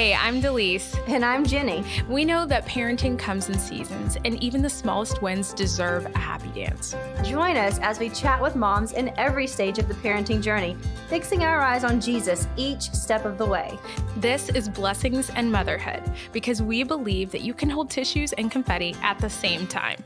Hey, I'm Delise. And I'm Ginny. We know that parenting comes in seasons, and even the smallest wins deserve a happy dance. Join us as we chat with moms in every stage of the parenting journey, fixing our eyes on Jesus each step of the way. This is Blessings and Motherhood, because we believe that you can hold tissues and confetti at the same time.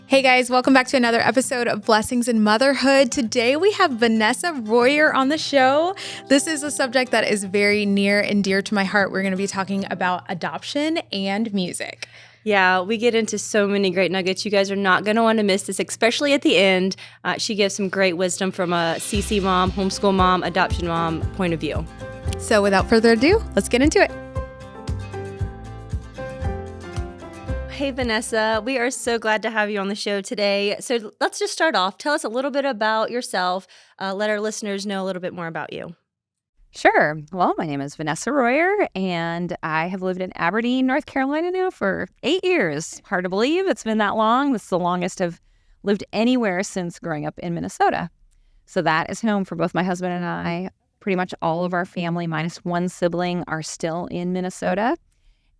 Hey guys, welcome back to another episode of Blessings and Motherhood. Today we have Vanessa Royer on the show. This is a subject that is very near and dear to my heart. We're going to be talking about adoption and music. Yeah, we get into so many great nuggets. You guys are not going to want to miss this, especially at the end. She gives some great wisdom from a CC mom, homeschool mom, adoption mom point of view. So without further ado, let's get into it. Hey, Vanessa, we are so glad to have you on the show today. So let's just start off. Tell us a little bit about yourself. Let our listeners know a little bit more about you. Sure. Well, my name is Vanessa Royer, and I have lived in Aberdeen, North Carolina now for 8 years. Hard to believe it's been that long. This is the longest I've lived anywhere since growing up in Minnesota. So that is home for both my husband and I. Pretty much all of our family, minus one sibling, are still in Minnesota.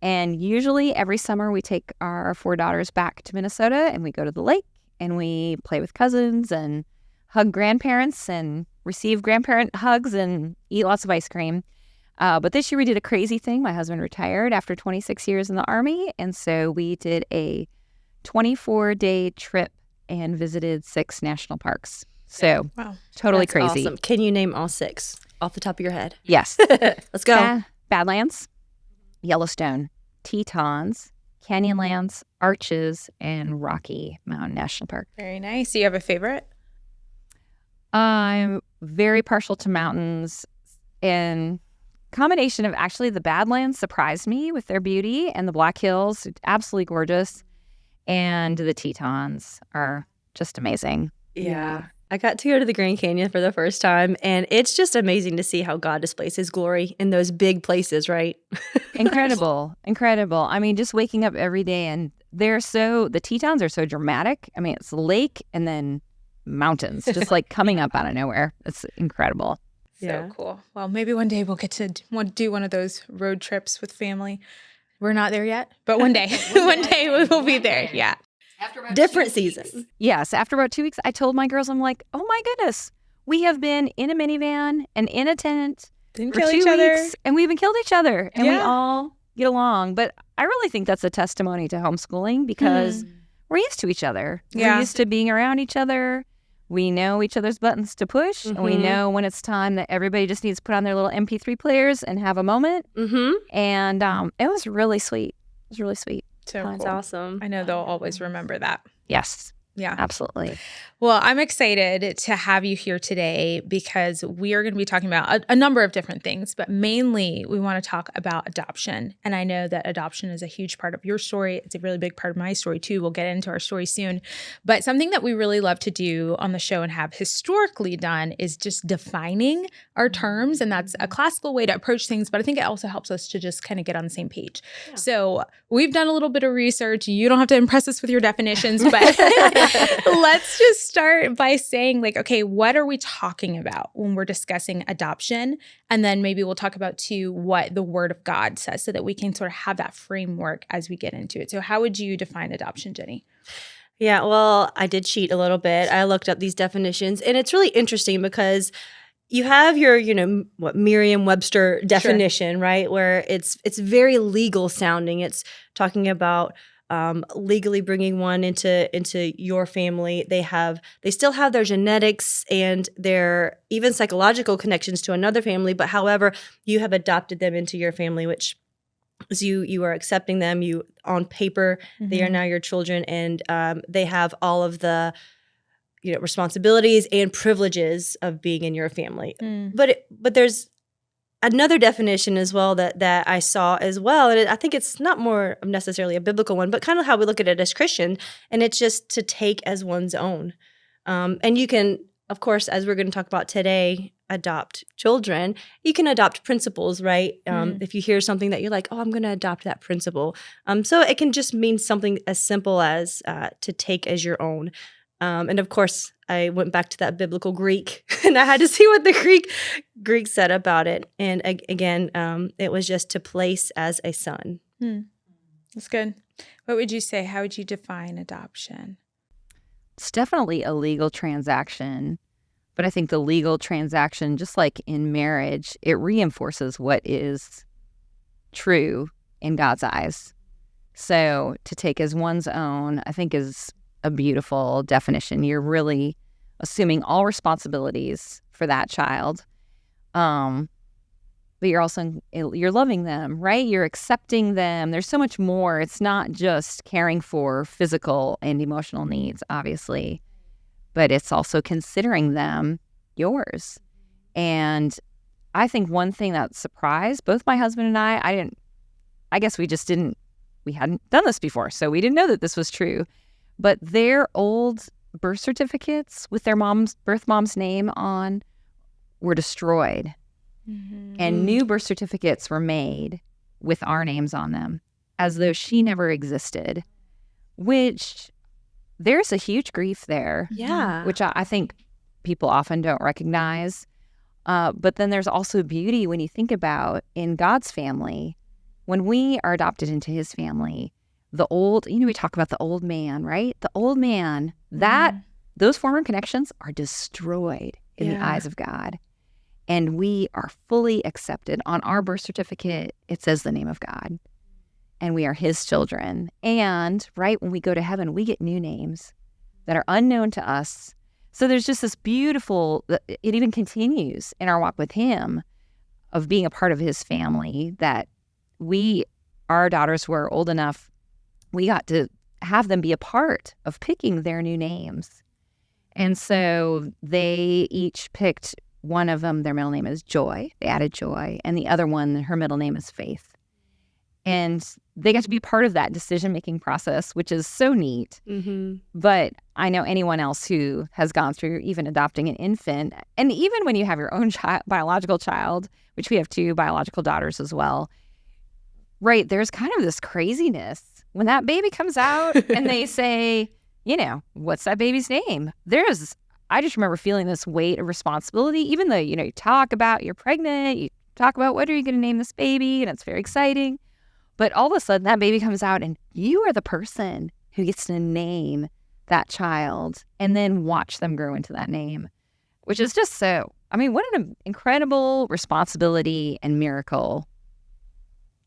And usually every summer we take our 4 daughters back to Minnesota and we go to the lake and we play with cousins and hug grandparents and receive grandparent hugs and eat lots of ice cream. But this year we did a crazy thing. My husband retired after 26 years in the Army. And so we did a 24-day trip and visited 6 national parks. So wow, totally That's crazy. Awesome. Can you name all 6 off the top of your head? Yes. Let's go. Badlands, Yellowstone, Tetons, Canyonlands, Arches, and Rocky Mountain National Park. Very nice. Do you have a favorite? I'm very partial to mountains, and combination of actually the Badlands surprised me with their beauty, and the Black Hills, absolutely gorgeous, and the Tetons are just amazing. Yeah. I got to go to the Grand Canyon for the first time, and it's just amazing to see how God displays his glory in those big places, right? Incredible. I mean, just waking up every day, and the Tetons are so dramatic. I mean, it's lake and then mountains, just like coming up out of nowhere. It's incredible. So cool. Well, maybe one day we'll get to do one of those road trips with family. We're not there yet, but one day, one day we will be there. Yeah. Different seasons. Yes. After about 2 weeks, I told my girls, I'm like, oh my goodness, we have been in a minivan and in a tent Didn't for kill 2 each other. weeks, and we even killed each other, and we Yeah. all get along. But I really think that's a testimony to homeschooling because we're used to each other. Yeah. We're used to being around each other. We know each other's buttons to push, and we know when it's time that everybody just needs to put on their little MP3 players and have a moment. And it was really sweet. It was really sweet. So That's cool. awesome. I know they'll always remember that. Yes, Yeah. absolutely. Well, I'm excited to have you here today because we are going to be talking about a number of different things, but mainly we want to talk about adoption. And I know that adoption is a huge part of your story. It's a really big part of my story too. We'll get into our story soon. But something that we really love to do on the show and have historically done is just defining our terms. And that's a classical way to approach things, but I think it also helps us to just kind of get on the same page. Yeah. So we've done a little bit of research. You don't have to impress us with your definitions, but let's just start by saying like, okay, what are we talking about when we're discussing adoption? And then maybe we'll talk about too what the Word of God says so that we can sort of have that framework as we get into it. So how would you define adoption, Ginny? Yeah, well, I did cheat a little bit. I looked up these definitions, and it's really interesting because you have your, Merriam-Webster definition, right? Where it's very legal sounding. It's talking about legally bringing one into your family. They still have their genetics and their even psychological connections to another family, but however, you have adopted them into your family, which is you are accepting them. You on paper, they are now your children, and they have all of the responsibilities and privileges of being in your family. But there's another definition as well that I saw as well, and I think it's not more necessarily a biblical one, but kind of how we look at it as Christian, and it's just to take as one's own. And you can, of course, as we're going to talk about today, adopt children. You can adopt principles, right? If you hear something that you're like, oh, I'm going to adopt that principle. So it can just mean something as simple as to take as your own. And of course, I went back to that biblical Greek, and I had to see what the Greek said about it. And again, it was just to place as a son. That's good. What would you say? How would you define adoption? It's definitely a legal transaction, but I think the legal transaction, just like in marriage, it reinforces what is true in God's eyes. So to take as one's own, I think, is a beautiful definition. You're really assuming all responsibilities for that child. But you're loving them, right? You're accepting them. There's so much more. It's not just caring for physical and emotional needs, obviously, but it's also considering them yours. And I think one thing that surprised both my husband and I guess we hadn't done this before, so we didn't know that this was true. But their old birth certificates with their birth mom's name on were destroyed. And new birth certificates were made with our names on them as though she never existed, which there's a huge grief there. Yeah. Which I think people often don't recognize. But then there's also beauty when you think about in God's family, when we are adopted into his family, we talk about the old man, right? The old man, those former connections are destroyed in the eyes of God. And we are fully accepted. On our birth certificate, it says the name of God. And we are his children. And right when we go to heaven, we get new names that are unknown to us. So there's just this beautiful, it even continues in our walk with him of being a part of his family, that our daughters were old enough, we got to have them be a part of picking their new names. And so they each picked one of them, their middle name is Joy. They added Joy. And the other one, her middle name is Faith. And they got to be part of that decision-making process, which is so neat. But I know anyone else who has gone through even adopting an infant, and even when you have your own biological child, which we have 2 biological daughters as well, right, there's kind of this craziness. When that baby comes out and they say, what's that baby's name? I just remember feeling this weight of responsibility, even though, you talk about you're pregnant, you talk about what are you going to name this baby, and it's very exciting. But all of a sudden, that baby comes out, and you are the person who gets to name that child and then watch them grow into that name, which is just what an incredible responsibility and miracle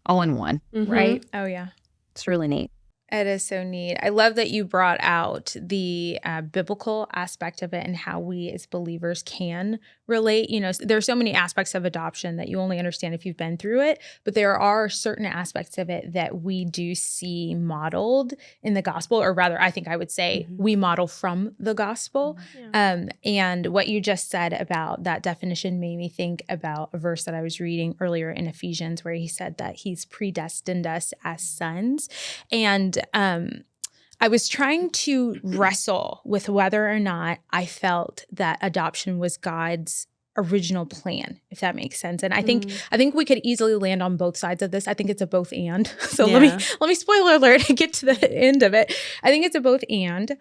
all in one, right? Oh, yeah. It's really neat. It is so neat. I love that you brought out the biblical aspect of it and how we as believers can relate. There's so many aspects of adoption that you only understand if you've been through it, but there are certain aspects of it that we do see modeled in the gospel, or rather, I think I would say we model from the gospel. And what you just said about that definition made me think about a verse that I was reading earlier in Ephesians, where he said that he's predestined us as sons. And I was trying to wrestle with whether or not I felt that adoption was God's original plan, if that makes sense. And I think we could easily land on both sides of this. I think it's a both and. So let me spoiler alert and get to the end of it. I think it's a both and.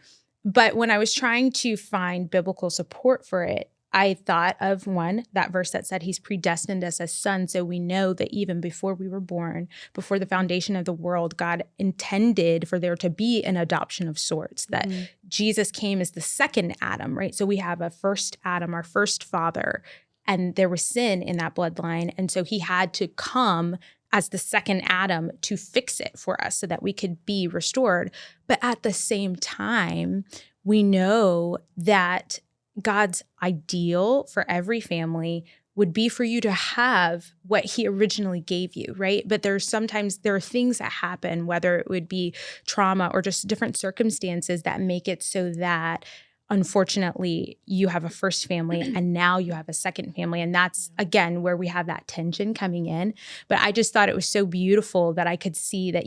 But when I was trying to find biblical support for it, I thought of that verse that said he's predestined us as sons. So we know that even before we were born, before the foundation of the world, God intended for there to be an adoption of sorts, that Jesus came as the second Adam, right? So we have a first Adam, our first father, and there was sin in that bloodline. And so he had to come as the second Adam to fix it for us so that we could be restored. But at the same time, we know that God's ideal for every family would be for you to have what he originally gave you, right? But there are things that happen, whether it would be trauma or just different circumstances that make it so that unfortunately you have a first family and now you have a second family. And that's, again, where we have that tension coming in. But I just thought it was so beautiful that I could see that,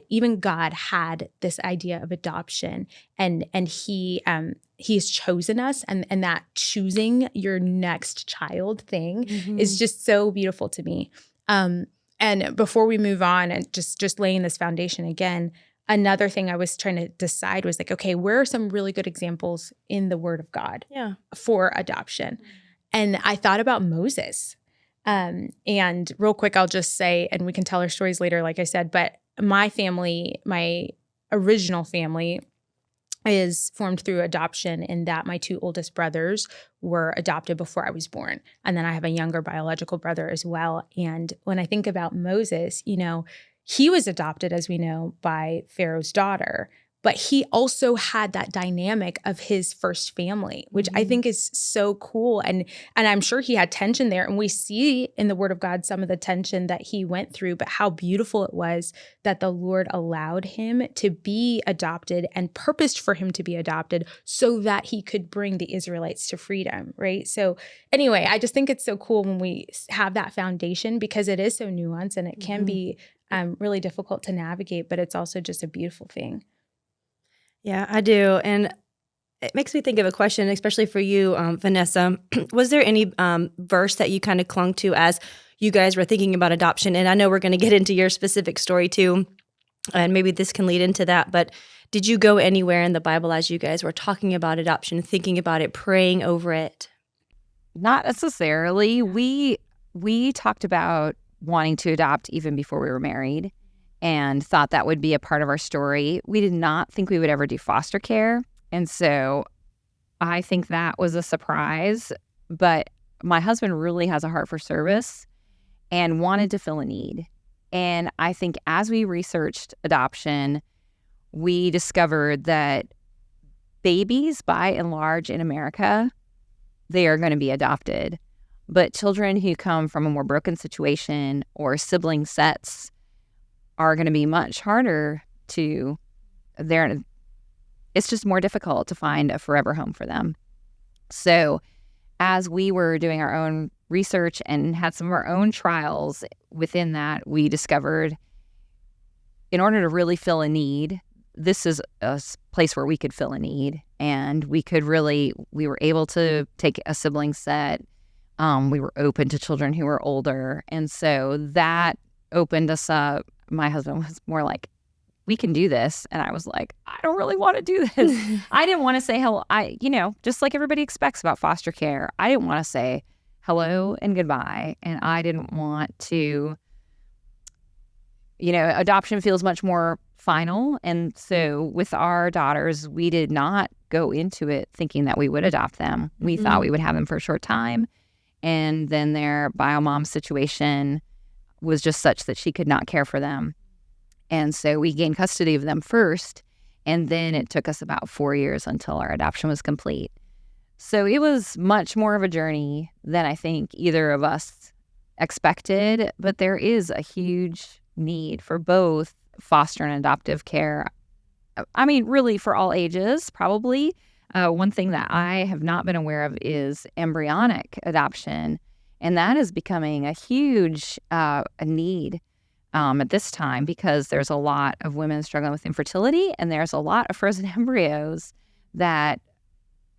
even God had this idea of adoption, and he's chosen us, and that choosing your next child thing is just so beautiful to me. And before we move on, and just laying this foundation again, another thing I was trying to decide was like, okay, where are some really good examples in the Word of God for adoption? And I thought about Moses. And real quick, I'll just say, and we can tell our stories later, like I said, but my family, my original family, is formed through adoption in that my two oldest brothers were adopted before I was born. And then I have a younger biological brother as well. And when I think about Moses, he was adopted, as we know, by Pharaoh's daughter, but he also had that dynamic of his first family, which I think is so cool. And I'm sure he had tension there. And we see in the Word of God some of the tension that he went through, but how beautiful it was that the Lord allowed him to be adopted and purposed for him to be adopted so that he could bring the Israelites to freedom, right? So anyway, I just think it's so cool when we have that foundation, because it is so nuanced and it can be really difficult to navigate, but it's also just a beautiful thing. Yeah, I do. And it makes me think of a question, especially for you, Vanessa. Was there any verse that you kind of clung to as you guys were thinking about adoption? And I know we're going to get into your specific story too, and maybe this can lead into that. But did you go anywhere in the Bible as you guys were talking about adoption, thinking about it, praying over it? Not necessarily. We talked about wanting to adopt even before we were married, and thought that would be a part of our story. We did not think we would ever do foster care. And so I think that was a surprise. But my husband really has a heart for service and wanted to fill a need. And I think as we researched adoption, we discovered that babies, by and large in America, they are going to be adopted. But children who come from a more broken situation or sibling sets are going to be much harder it's just more difficult to find a forever home for them. So as we were doing our own research and had some of our own trials within that, we discovered in order to really fill a need, this is a place where we could fill a need. And we were able to take a sibling set. We were open to children who were older. And so that opened us up. My husband was more like, we can do this. And I was like, I don't really want to do this. I didn't want to say hello. Just like everybody expects about foster care, I didn't want to say hello and goodbye. And I didn't want to, adoption feels much more final. And so with our daughters, we did not go into it thinking that we would adopt them. We thought we would have them for a short time. And then their bio mom situation was just such that she could not care for them. And so we gained custody of them first, and then it took us about 4 years until our adoption was complete. So it was much more of a journey than I think either of us expected, but there is a huge need for both foster and adoptive care. I mean, really for all ages, probably. One thing that I have not been aware of is embryonic adoption. And that is becoming a huge a need at this time, because there's a lot of women struggling with infertility, and there's a lot of frozen embryos that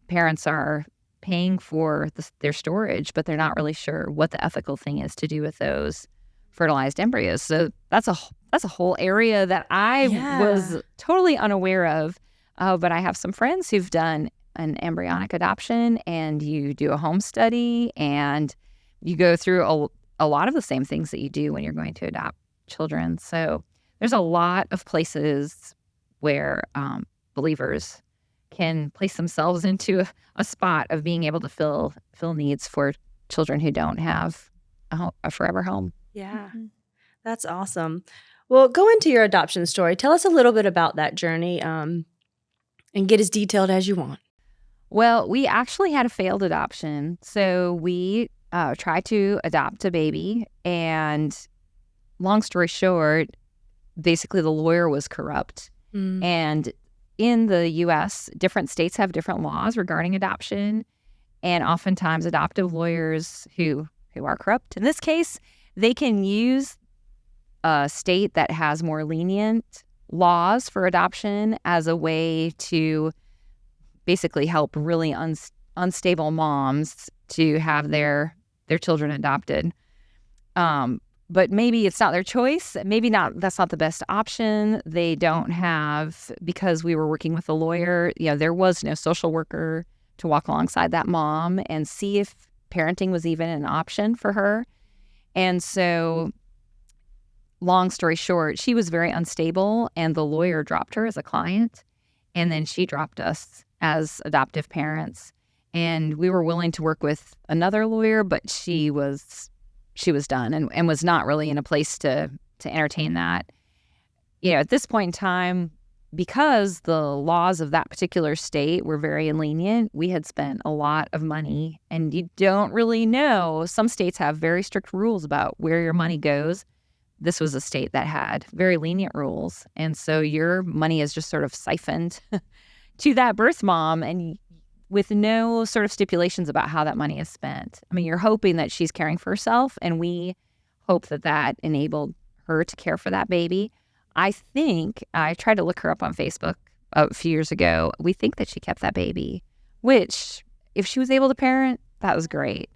parents are paying for their storage, but they're not really sure what the ethical thing is to do with those fertilized embryos. So that's a whole area that I was totally unaware of. But I have some friends who've done an embryonic adoption, and you do a home study, and you go through a lot of the same things that you do when you're going to adopt children. So there's a lot of places where believers can place themselves into a spot of being able to fill needs for children who don't have a forever home. Yeah, that's awesome. Well, go into your adoption story. Tell us a little bit about that journey, and get as detailed as you want. Well, we actually had a failed adoption. So we tried to adopt a baby, and long story short, basically the lawyer was corrupt. And in the U.S., different states have different laws regarding adoption, and oftentimes adoptive lawyers who are corrupt, in this case, they can use a state that has more lenient laws for adoption as a way to basically help really unstable moms to have their children adopted. but maybe it's not their choice. Maybe not. That's not the best option. They don't have, because we were working with a lawyer, there was no social worker to walk alongside that mom and see if parenting was even an option for her. And so, long story short, she was very unstable, and the lawyer dropped her as a client, and then she dropped us as adoptive parents. And we were willing to work with another lawyer, but she was done and was not really in a place to entertain that. At this point in time, because the laws of that particular state were very lenient, we had spent a lot of money, and you don't really know. Some states have very strict rules about where your money goes. This was a state that had very lenient rules. And so your money is just sort of siphoned to that birth mom, and with no sort of stipulations about how that money is spent. I mean, you're hoping that she's caring for herself, and we hope that enabled her to care for that baby. I think, I tried to look her up on Facebook a few years ago. We think that she kept that baby, which, if she was able to parent, that was great.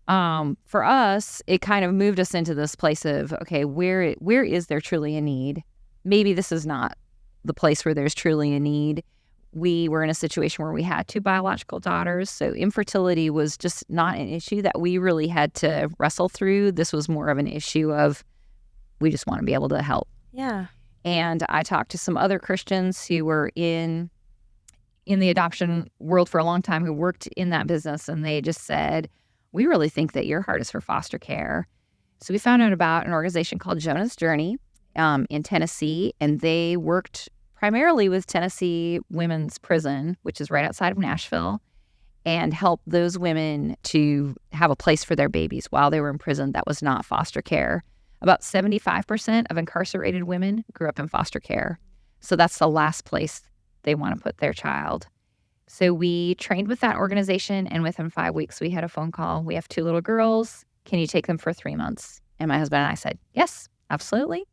For us, it kind of moved us into this place of, okay, where is there truly a need? Maybe this is not the place where there's truly a need. We were in a situation where we had 2 biological daughters, so infertility was just not an issue that we really had to wrestle through. This was more of an issue of, we just want to be able to help. Yeah. And I talked to some other Christians who were in the adoption world for a long time, who worked in that business, and they just said, we really think that your heart is for foster care. So we found out about an organization called Jonah's Journey in Tennessee, and they worked primarily with Tennessee Women's Prison, which is right outside of Nashville, and helped those women to have a place for their babies while they were in prison that was not foster care. About 75% of incarcerated women grew up in foster care. So that's the last place they want to put their child. So we trained with that organization, and within 5 weeks, we had a phone call. We have 2 little girls. Can you take them for 3 months? And my husband and I said, yes, absolutely.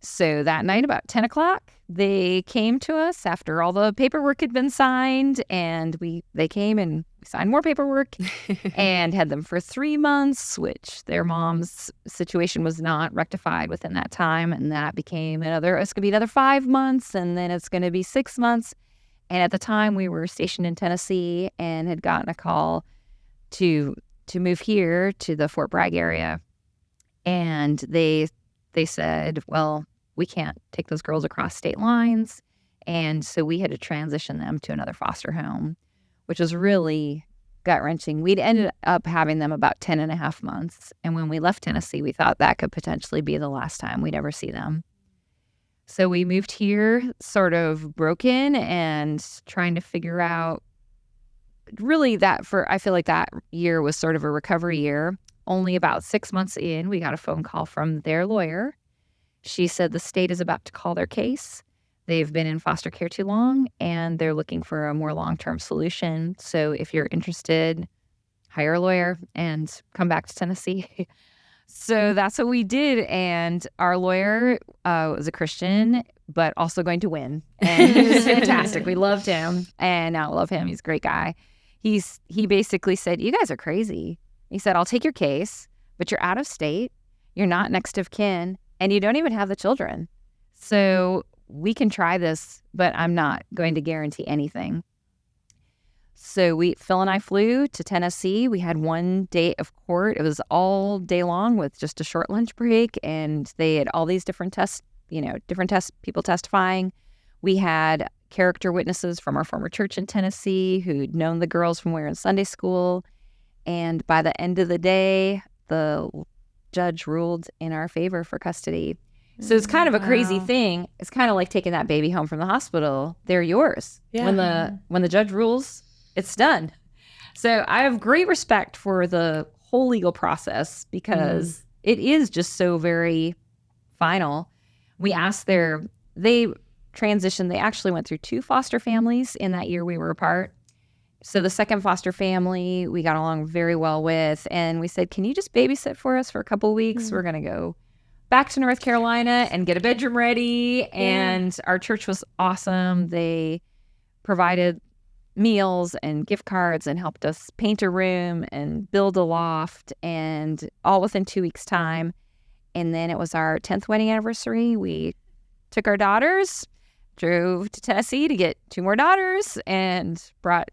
So that night, about 10 o'clock, they came to us after all the paperwork had been signed, and they came and signed more paperwork and had them for 3 months, which their mom's situation was not rectified within that time. And that became it's going to be another 5 months, and then it's going to be 6 months. And at the time, we were stationed in Tennessee and had gotten a call to move here to the Fort Bragg area. And they said, well, we can't take those girls across state lines. And so we had to transition them to another foster home, which was really gut-wrenching. We'd ended up having them about 10 and a half months. And when we left Tennessee, we thought that could potentially be the last time we'd ever see them. So we moved here sort of broken and trying to figure out really I feel like that year was sort of a recovery year. Only about 6 months in, we got a phone call from their lawyer. She said the state is about to call their case. They've been in foster care too long, and they're looking for a more long-term solution. So if you're interested, hire a lawyer and come back to Tennessee. So that's what we did. And our lawyer was a Christian, but also going to win. And he was fantastic. We loved him. And now I love him. He's a great guy. He basically said, you guys are crazy. He said, I'll take your case, but you're out of state. You're not next of kin, and you don't even have the children. So we can try this, but I'm not going to guarantee anything. So Phil and I flew to Tennessee. We had 1 day of court. It was all day long with just a short lunch break, and they had all these different tests, people testifying. We had character witnesses from our former church in Tennessee who'd known the girls from when we were in Sunday school. And by the end of the day, the judge ruled in our favor for custody. So it's kind of a crazy thing. It's kind of like taking that baby home from the hospital. They're yours. Yeah. When the judge rules, it's done. So I have great respect for the whole legal process because it is just so very final. We asked they transitioned. They actually went through 2 foster families in that year we were apart. So the second foster family we got along very well with, and we said, can you just babysit for us for a couple of weeks? We're going to go back to North Carolina and get a bedroom ready. And our church was awesome. They provided meals and gift cards and helped us paint a room and build a loft, and all within 2 weeks' time. And then it was our 10th wedding anniversary. We took our daughters, drove to Tennessee to get 2 more daughters, and brought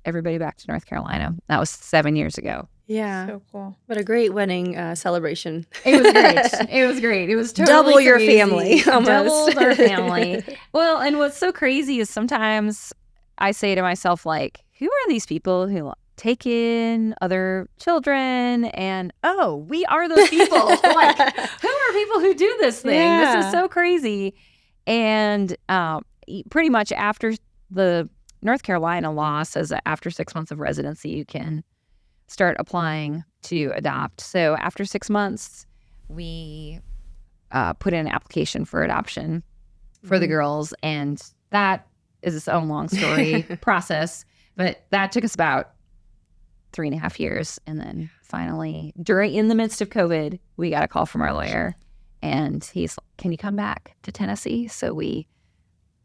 everybody back to North Carolina. That was 7 years ago. Yeah. So cool. What a great wedding celebration. It was great. It was great. It was totally Double your crazy. family, almost. Doubled our family. Well, and what's so crazy is sometimes I say to myself, like, who are these people who take in other children? And, oh, we are those people. Like, who are people who do this thing? Yeah. This is so crazy. And pretty much after the North Carolina law says that after 6 months of residency, you can start applying to adopt. So after 6 months, we put in an application for adoption for the girls. And that is its own long story process. But that took us about 3.5 years. And then finally, in the midst of COVID, we got a call from our lawyer. And he's like, can you come back to Tennessee? So we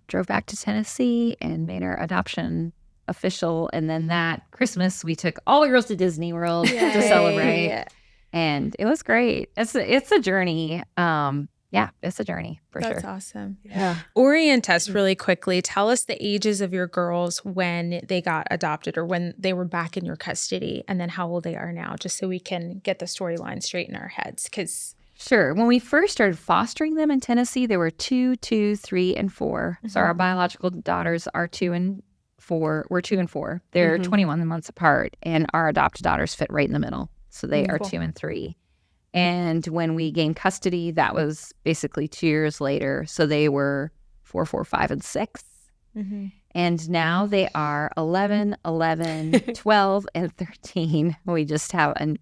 drove back to Tennessee and made our adoption official. And then that Christmas, we took all the girls to Disney World to celebrate. Yeah. And it was great. It's a journey. Yeah, it's a journey for sure. That's awesome. Yeah. Orient us really quickly. Tell us the ages of your girls when they got adopted or when they were back in your custody, and then how old they are now, just so we can get the storyline straight in our heads. Because Sure. When we first started fostering them in Tennessee, they were 2, 2, 3, and 4. So our biological daughters are 2 and 4. We're 2 and 4. They're 21 months apart, and our adopted daughters fit right in the middle. So they are 2 and 3. And when we gained custody, that was basically 2 years later. So they were 4, 4, 5, and 6. And now they are 11, 12, and 13. We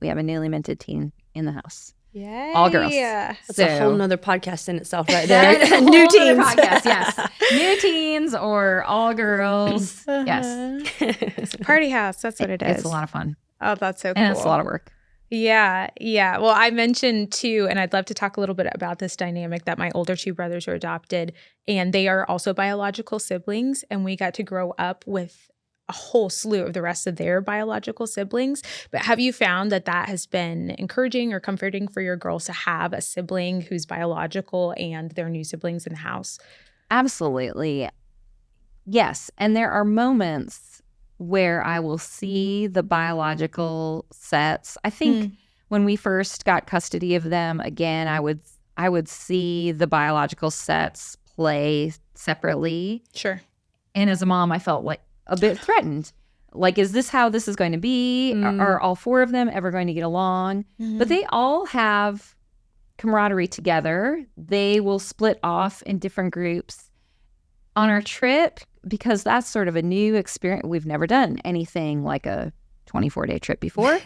have a newly minted teen in the house. yeah, All girls. That's So- a whole nother podcast in itself right That there. is a New whole other teams. podcast, yes. New teens or all girls. Yes. party house. That's what it is. It's a lot of fun. Oh, that's so cool. And it's a lot of work. Yeah, yeah. Well, I mentioned too, and I'd love to talk a little bit about this dynamic, that my older 2 brothers are adopted, and they are also biological siblings, and we got to grow up with a whole slew of the rest of their biological siblings. But have you found that has been encouraging or comforting for your girls to have a sibling who's biological and their new siblings in the house? Absolutely. Yes. And there are moments where I will see the biological sets. I think when we first got custody of them, again, I would see the biological sets play separately. Sure. And as a mom, I felt like a bit threatened. Like, is this how this is going to be? Are all 4 of them ever going to get along? But they all have camaraderie together. They will split off in different groups. On our trip, because that's sort of a new experience. We've never done anything like a 24-day trip before.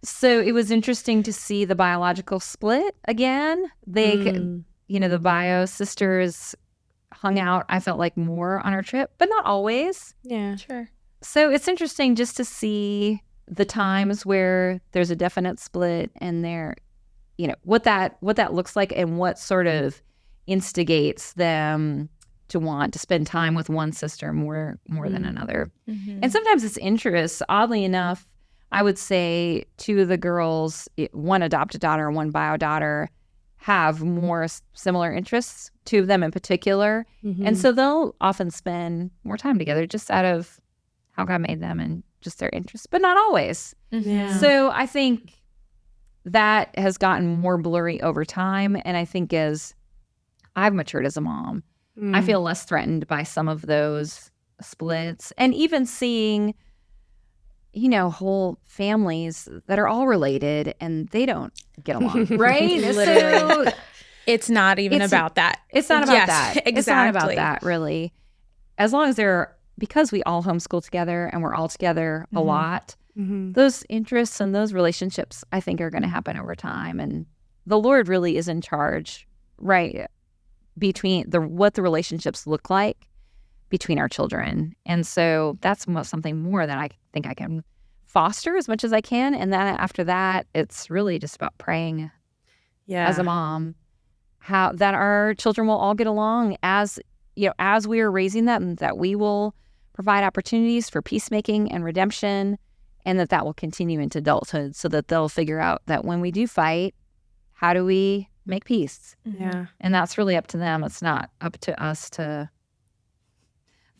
So it was interesting to see the biological split again. They, the bio sisters hung out, I felt like, more on our trip, but not always. Yeah. Sure. So it's interesting just to see the times where there's a definite split and there, what that looks like and what sort of instigates them to want to spend time with one sister more than another. And sometimes it's interest. Oddly enough, I would say 2 of the girls, one adopted daughter and one bio daughter, have more similar interests, 2 of them in particular. And so they'll often spend more time together just out of how God made them and just their interests, but not always. Yeah. So I think that has gotten more blurry over time. And I think as I've matured as a mom, I feel less threatened by some of those splits, and even seeing, whole families that are all related and they don't get along, right? Literally. So It's not even about that. it's not about Yes, that. Exactly. It's not about that, really. As long as because we all homeschool together and we're all together a lot, those interests and those relationships, I think, are going to happen over time. And the Lord really is in charge, right? Between what the relationships look like between our children. And so that's something more that I think I can foster as much as I can. And then after that, it's really just about praying as a mom, how that our children will all get along as we are raising them, and that we will provide opportunities for peacemaking and redemption, and that will continue into adulthood, so that they'll figure out that when we do fight, how do we make peace. Yeah. And that's really up to them. It's not up to us to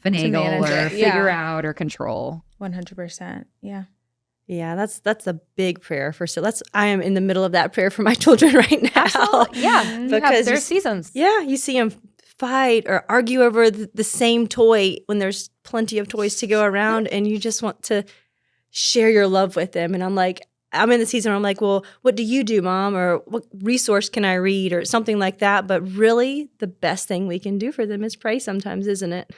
finagle or figure out or control. 100%. Yeah. Yeah, that's a big prayer for. So I am in the middle of that prayer for my children right now. Absolutely. Yeah. Because there's seasons. Yeah, you see them fight or argue over the same toy when there's plenty of toys to go around, and you just want to share your love with them. And I'm in the season where I'm like, well, what do you do, Mom? Or what resource can I read or something like that? But really, the best thing we can do for them is pray sometimes, isn't it?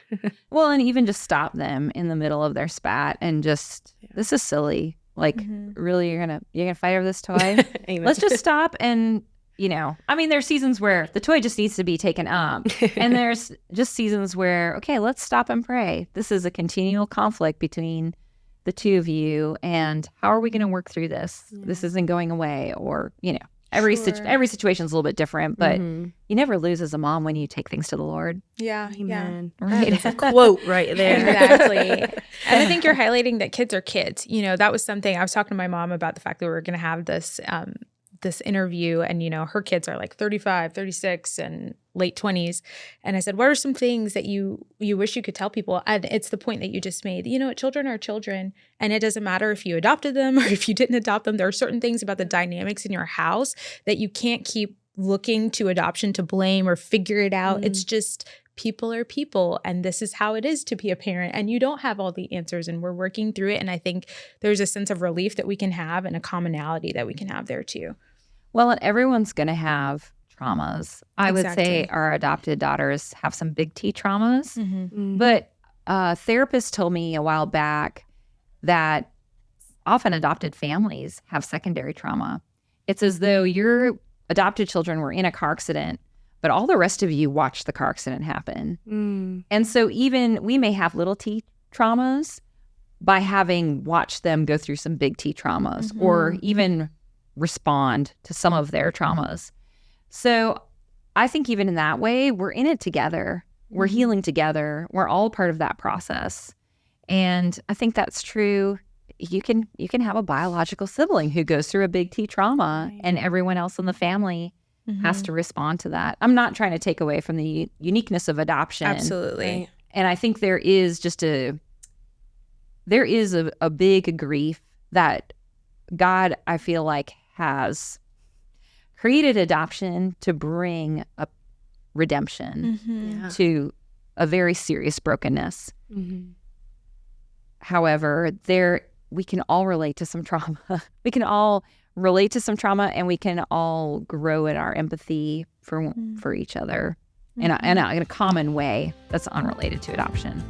Well, and even just stop them in the middle of their spat and just, this is silly. Like, really, you're gonna fight over this toy? Let's just stop and, there's seasons where the toy just needs to be taken up. And there's just seasons where, okay, let's stop and pray. This is a continual conflict between the two of you, and how are we going to work through this? This isn't going away, or every situation's a little bit different, but you never lose as a mom when you take things to the Lord. Yeah, Amen. yeah, Right. That's a quote right there. Exactly. And I think you're highlighting that kids are kids. That was something I was talking to my mom about, the fact that we were going to have this interview, and her kids are like 35, 36, and late 20s. And I said, what are some things that you wish you could tell people? And it's the point that you just made. Children are children, and it doesn't matter if you adopted them or if you didn't adopt them. There are certain things about the dynamics in your house that you can't keep looking to adoption to blame or figure it out. It's just people are people, and this is how it is to be a parent, and you don't have all the answers, and we're working through it. And I think there's a sense of relief that we can have and a commonality that we can have there too. Well, and everyone's going to have traumas. I would say our adopted daughters have some big T traumas. But a therapist told me a while back that often adopted families have secondary trauma. It's as though your adopted children were in a car accident, but all the rest of you watched the car accident happen. And so even we may have little T traumas by having watched them go through some big T traumas, or even respond to some of their traumas. So I think even in that way, we're in it together. We're healing together. We're all part of that process. And I think that's true. You can have a biological sibling who goes through a big T trauma, and everyone else in the family has to respond to that. I'm not trying to take away from the uniqueness of adoption. Absolutely. And I think there is a big grief that God, I feel like, has created adoption to bring a redemption to a very serious brokenness. However, we can all relate to some trauma. We can all relate to some trauma, and we can all grow in our empathy for each other in a common way that's unrelated to adoption.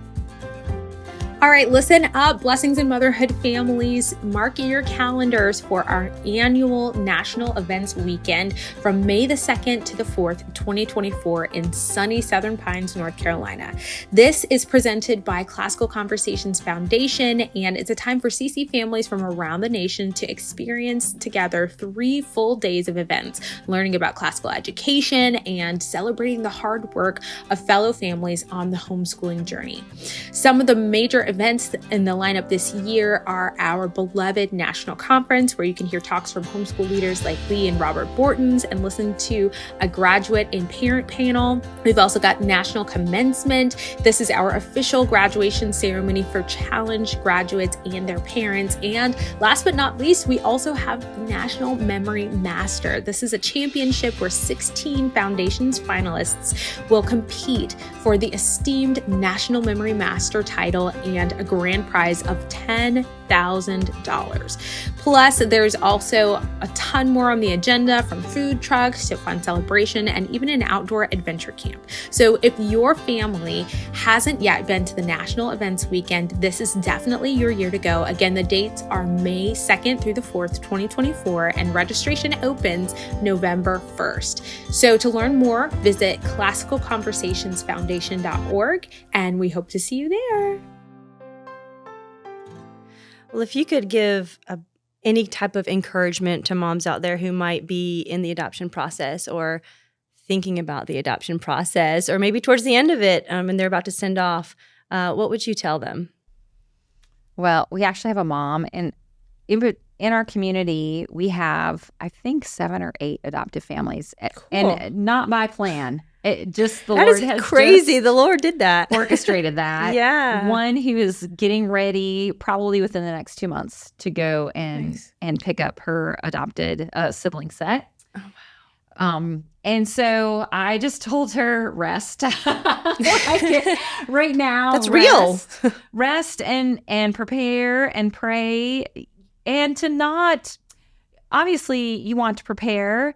All right, listen up, Blessings in Motherhood families. Mark your calendars for our annual National Events Weekend from May the 2nd to the 4th, 2024 in sunny Southern Pines, North Carolina. This is presented by Classical Conversations Foundation, and it's a time for CC families from around the nation to experience together 3 full days of events, learning about classical education and celebrating the hard work of fellow families on the homeschooling journey. Some of the major events in the lineup this year are our beloved National Conference, where you can hear talks from homeschool leaders like Lee and Robert Bortons and listen to a graduate and parent panel. We've also got National Commencement. This is our official graduation ceremony for Challenge graduates and their parents. And last but not least, we also have National Memory Master. This is a championship where 16 Foundations finalists will compete for the esteemed National Memory Master title and a grand prize of $10,000. Plus, there's also a ton more on the agenda, from food trucks to fun celebration and even an outdoor adventure camp. So if your family hasn't yet been to the National Events Weekend, this is definitely your year to go. Again, the dates are May 2nd through the 4th, 2024, and registration opens November 1st. So to learn more, visit classicalconversationsfoundation.org, and we hope to see you there. Well, if you could give any type of encouragement to moms out there who might be in the adoption process or thinking about the adoption process, or maybe towards the end of it and they're about to send off, what would you tell them? Well, we actually have a mom, and in our community, we have, I think, 7 or 8 adoptive families. Cool. And not by plan. It just, the That Lord is has crazy. just The Lord did that. orchestrated that. Yeah. One who is getting ready probably within the next 2 months to go and pick up her adopted sibling set. Oh, wow. And so I just told her, rest. Right now. That's real. Rest and prepare and pray, and to not, obviously you want to prepare,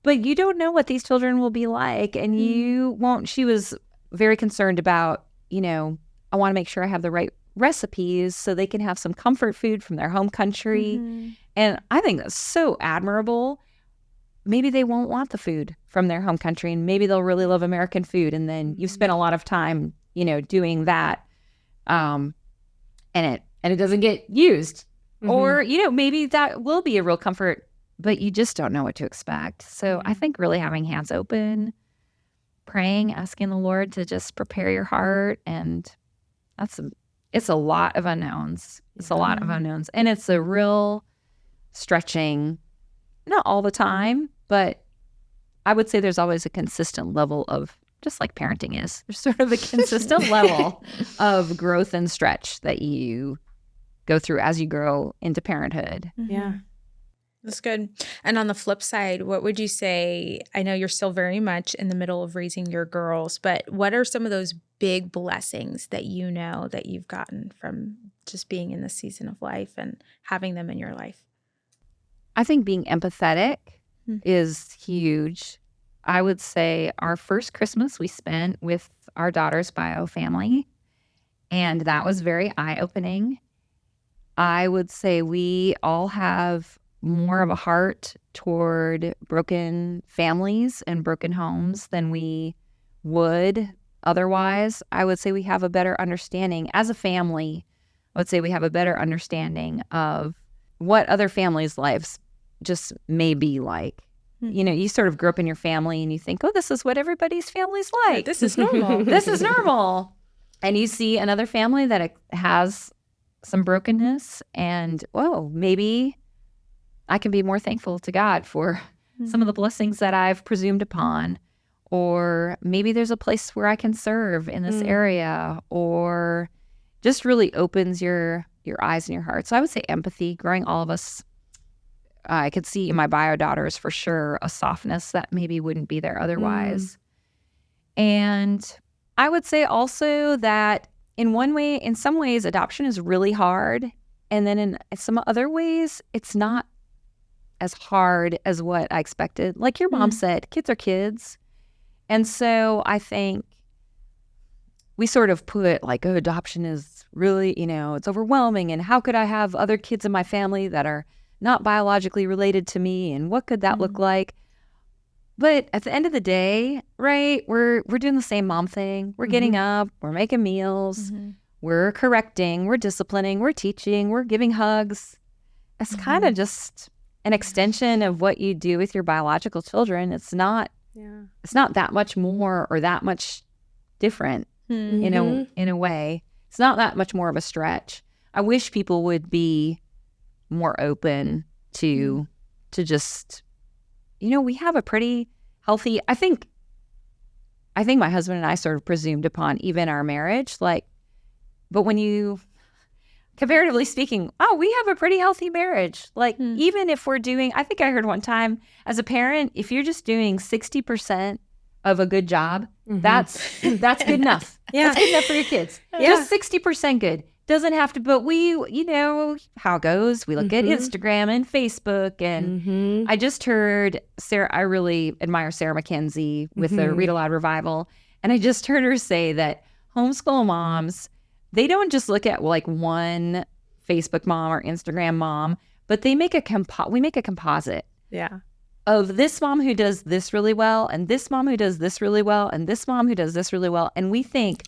but you don't know what these children will be like, and you won't. She was very concerned about, I want to make sure I have the right recipes so they can have some comfort food from their home country. And I think that's so admirable. Maybe they won't want the food from their home country, and maybe they'll really love American food. And then you've spent a lot of time, doing that. And it doesn't get used. Or, maybe that will be a real comfort, but you just don't know what to expect. So I think really having hands open, praying, asking the Lord to just prepare your heart. And it's a lot of unknowns. It's a lot of unknowns. And it's a real stretching, not all the time, but I would say there's always a consistent level of, just like parenting is, there's sort of a consistent level of growth and stretch that you go through as you grow into parenthood. Yeah. That's good. And on the flip side, what would you say? I know you're still very much in the middle of raising your girls, but what are some of those big blessings that you know that you've gotten from just being in this season of life and having them in your life? I think being empathetic is huge. I would say our first Christmas we spent with our daughter's bio family, and that was very eye-opening. I would say we all have more of a heart toward broken families and broken homes than we would otherwise. I would say we have a better understanding as a family. I would say we have a better understanding of what other families' lives just may be like. You sort of grow up in your family and you think, oh, this is what everybody's family's like. This is normal. This is normal. And you see another family that has some brokenness, and, whoa, maybe I can be more thankful to God for some of the blessings that I've presumed upon. Or maybe there's a place where I can serve in this area, or just really opens your eyes and your heart. So I would say empathy, growing all of us. I could see in my bio daughters for sure a softness that maybe wouldn't be there otherwise. And I would say also that in some ways, adoption is really hard. And then in some other ways, it's not as hard as what I expected. Like your mom said, kids are kids. And so I think we sort of put like, oh, adoption is really, it's overwhelming. And how could I have other kids in my family that are not biologically related to me? And what could that look like? But at the end of the day, right, we're doing the same mom thing. We're getting up, we're making meals, we're correcting, we're disciplining, we're teaching, we're giving hugs. It's kind of just an extension of what you do with your biological children. It's not that much more or that much different in a way. It's not that much more of a stretch. I wish people would be more open to just, we have a pretty healthy, I think my husband and I sort of presumed upon even our marriage, but when you, comparatively speaking, we have a pretty healthy marriage. Even if we're doing, I think I heard one time, as a parent, if you're just doing 60% of a good job, that's good enough. That's good enough for your kids. Just 60% good. Doesn't have to, but we, how it goes. We look at Instagram and Facebook, and I just heard I really admire Sarah McKenzie with the Read Aloud Revival, and I just heard her say that homeschool moms, they don't just look at one Facebook mom or Instagram mom, but they make we make a composite. Yeah. Of this mom who does this really well, and this mom who does this really well, and this mom who does this really well, and we think,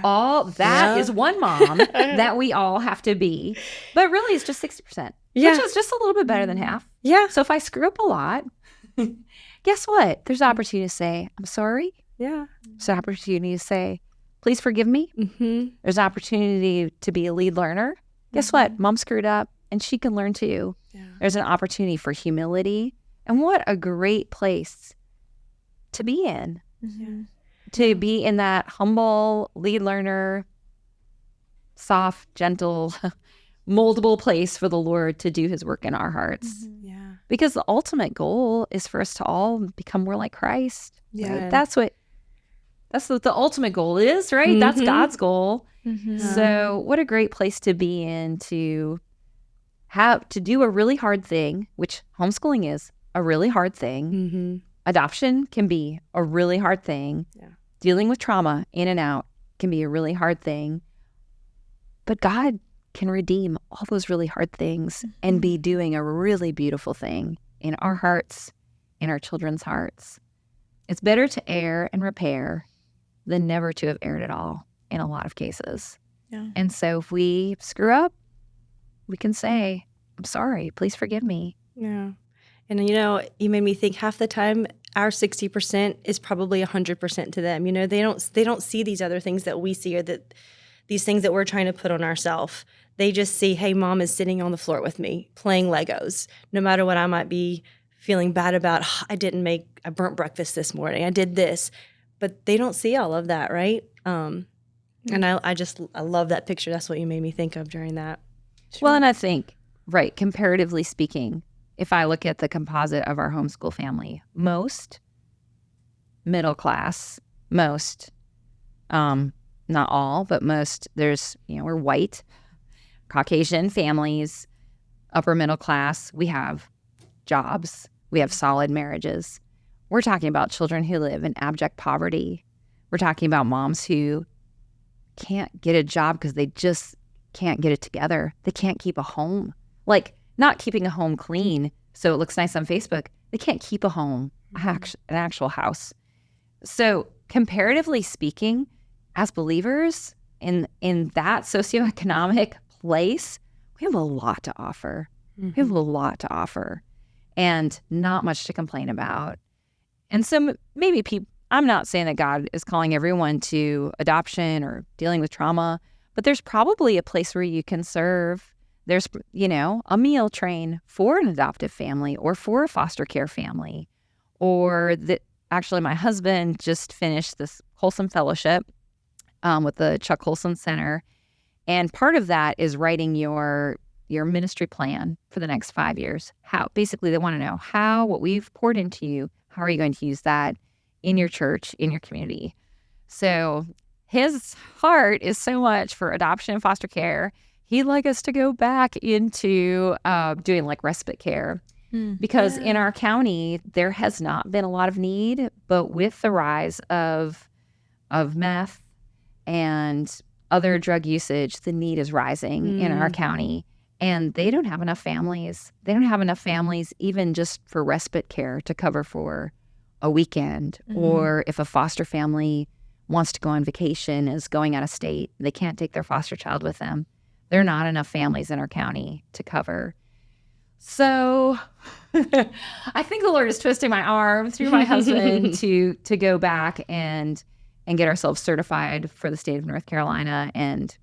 all that is one mom that we all have to be, but really it's just 60%, which is just a little bit better than half. Yeah. So if I screw up a lot, guess what? There's opportunity to say, I'm sorry. Yeah. There's opportunity to say, please forgive me. There's opportunity to be a lead learner. Guess what? Mom screwed up. and she can learn too. Yeah. There's an opportunity for humility. And what a great place to be in. Mm-hmm. To be in that humble lead learner, soft, gentle, moldable place for the Lord to do his work in our hearts. Mm-hmm. Yeah. Because the ultimate goal is for us to all become more like Christ. Yeah. Right? That's what the ultimate goal is, right? That's God's goal. Mm-hmm. So what a great place to be in, to do a really hard thing, which homeschooling is a really hard thing. Mm-hmm. Adoption can be a really hard thing. Yeah. Dealing with trauma in and out can be a really hard thing. But God can redeem all those really hard things and be doing a really beautiful thing in our hearts, in our children's hearts. It's better to err and repair than never to have erred at all in a lot of cases. Yeah. And so if we screw up, we can say, I'm sorry, please forgive me. Yeah. And, you know, you made me think half the time our 60% is probably 100% to them. You know, they don't see these other things that we see, or that these things that we're trying to put on ourselves. They just see, hey, mom is sitting on the floor with me playing Legos. No matter what I might be feeling bad about, I burnt breakfast this morning. I did this. But they don't see all of that, right? And I love that picture. That's what you made me think of during that. Sure. Well, and I think, right, comparatively speaking, if I look at the composite of our homeschool family, most middle class, most, not all, but most, we're white, Caucasian families, upper middle class. We have jobs. We have solid marriages. We're talking about children who live in abject poverty. We're talking about moms who can't get a job because they just can't get it together. They can't keep a home. Like, not keeping a home clean so it looks nice on Facebook. They can't keep a home, an actual house. So comparatively speaking, as believers in that socioeconomic place, we have a lot to offer. We have a lot to offer and not much to complain about. And so maybe I'm not saying that God is calling everyone to adoption or dealing with trauma, but there's probably a place where you can serve. There's, a meal train for an adoptive family or for a foster care family. Or actually, my husband just finished this Wholesome Fellowship with the Chuck Colson Center. And part of that is writing your ministry plan for the next 5 years. Basically, they want to know what we've poured into you, how are you going to use that in your church, in your community? So his heart is so much for adoption and foster care. He'd like us to go back into doing like respite care because in our county, there has not been a lot of need, but with the rise of meth and other drug usage, the need is rising in our county. And they don't have enough families. They don't have enough families even just for respite care to cover for a weekend. Or if a foster family wants to go on vacation, is going out of state, they can't take their foster child with them. There are not enough families in our county to cover. So I think the Lord is twisting my arm through my husband to go back and get ourselves certified for the state of North Carolina and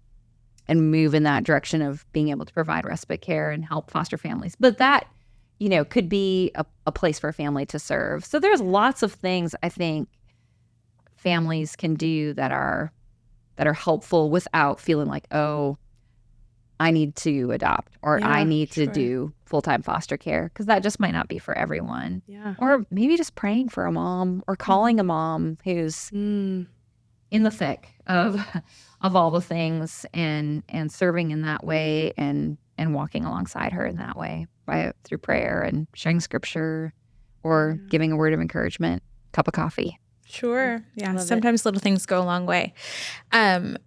move in that direction of being able to provide respite care and help foster families. But that, could be a place for a family to serve. So there's lots of things I think families can do that are helpful without feeling like, oh, I need to adopt or I need to do full-time foster care, because that just might not be for everyone. Yeah. Or maybe just praying for a mom or calling a mom who's in the thick of all the things and serving in that way and walking alongside her in that way through prayer and sharing scripture or giving a word of encouragement, cup of coffee. Sure. Yeah. Sometimes little things go a long way.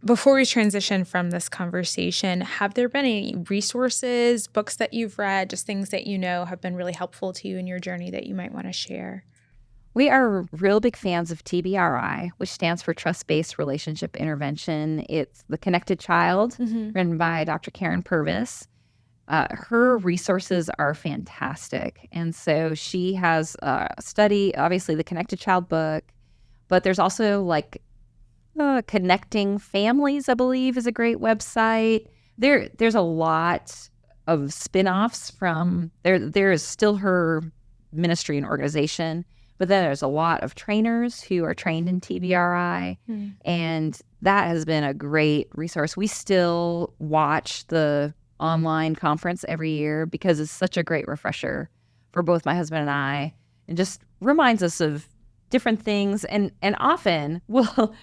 Before we transition from this conversation, have there been any resources, books that you've read, just things that have been really helpful to you in your journey that you might want to share? We are real big fans of TBRI, which stands for Trust-Based Relationship Intervention. It's The Connected Child, written by Dr. Karen Purvis. Her resources are fantastic. And so she has a study, obviously the Connected Child book, but there's also like Connecting Families, I believe, is a great website. There's a lot of spin-offs from there is still her ministry and organization, but then there's a lot of trainers who are trained in TBRI, and that has been a great resource. We still watch the online conference every year because it's such a great refresher for both my husband and I, and just reminds us of different things. And often, well,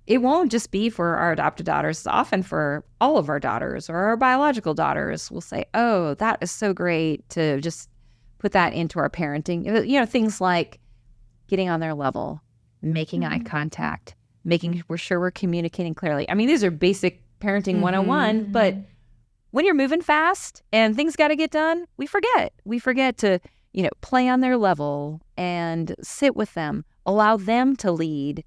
it won't just be for our adopted daughters. It's often for all of our daughters or our biological daughters. We'll say, oh, that is so great to just put that into our parenting. You know, things like getting on their level, making eye contact, making sure we're communicating clearly. I mean, these are basic parenting 101, but when you're moving fast and things got to get done, we forget. We forget to, you know, play on their level and sit with them, allow them to lead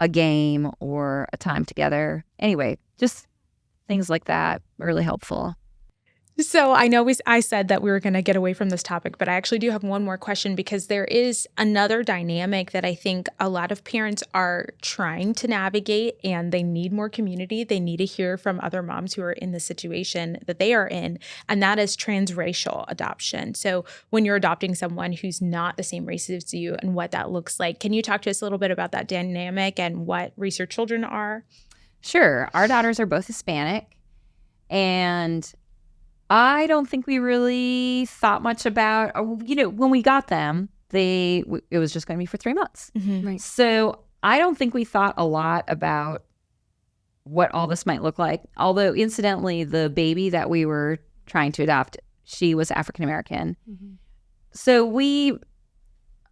a game or a time together. Anyway, just things like that are really helpful. So I know I said that we were going to get away from this topic, but I actually do have one more question, because there is another dynamic that I think a lot of parents are trying to navigate, and they need more community. They need to hear from other moms who are in the situation that they are in, and that is transracial adoption. So when you're adopting someone who's not the same race as you and what that looks like, can you talk to us a little bit about that dynamic and what race your children are? Sure. Our daughters are both Hispanic, and I don't think we really thought much about, you know, when we got them, it was just going to be for 3 months. Right. So I don't think we thought a lot about what all this might look like. Although, incidentally, the baby that we were trying to adopt, she was African American. So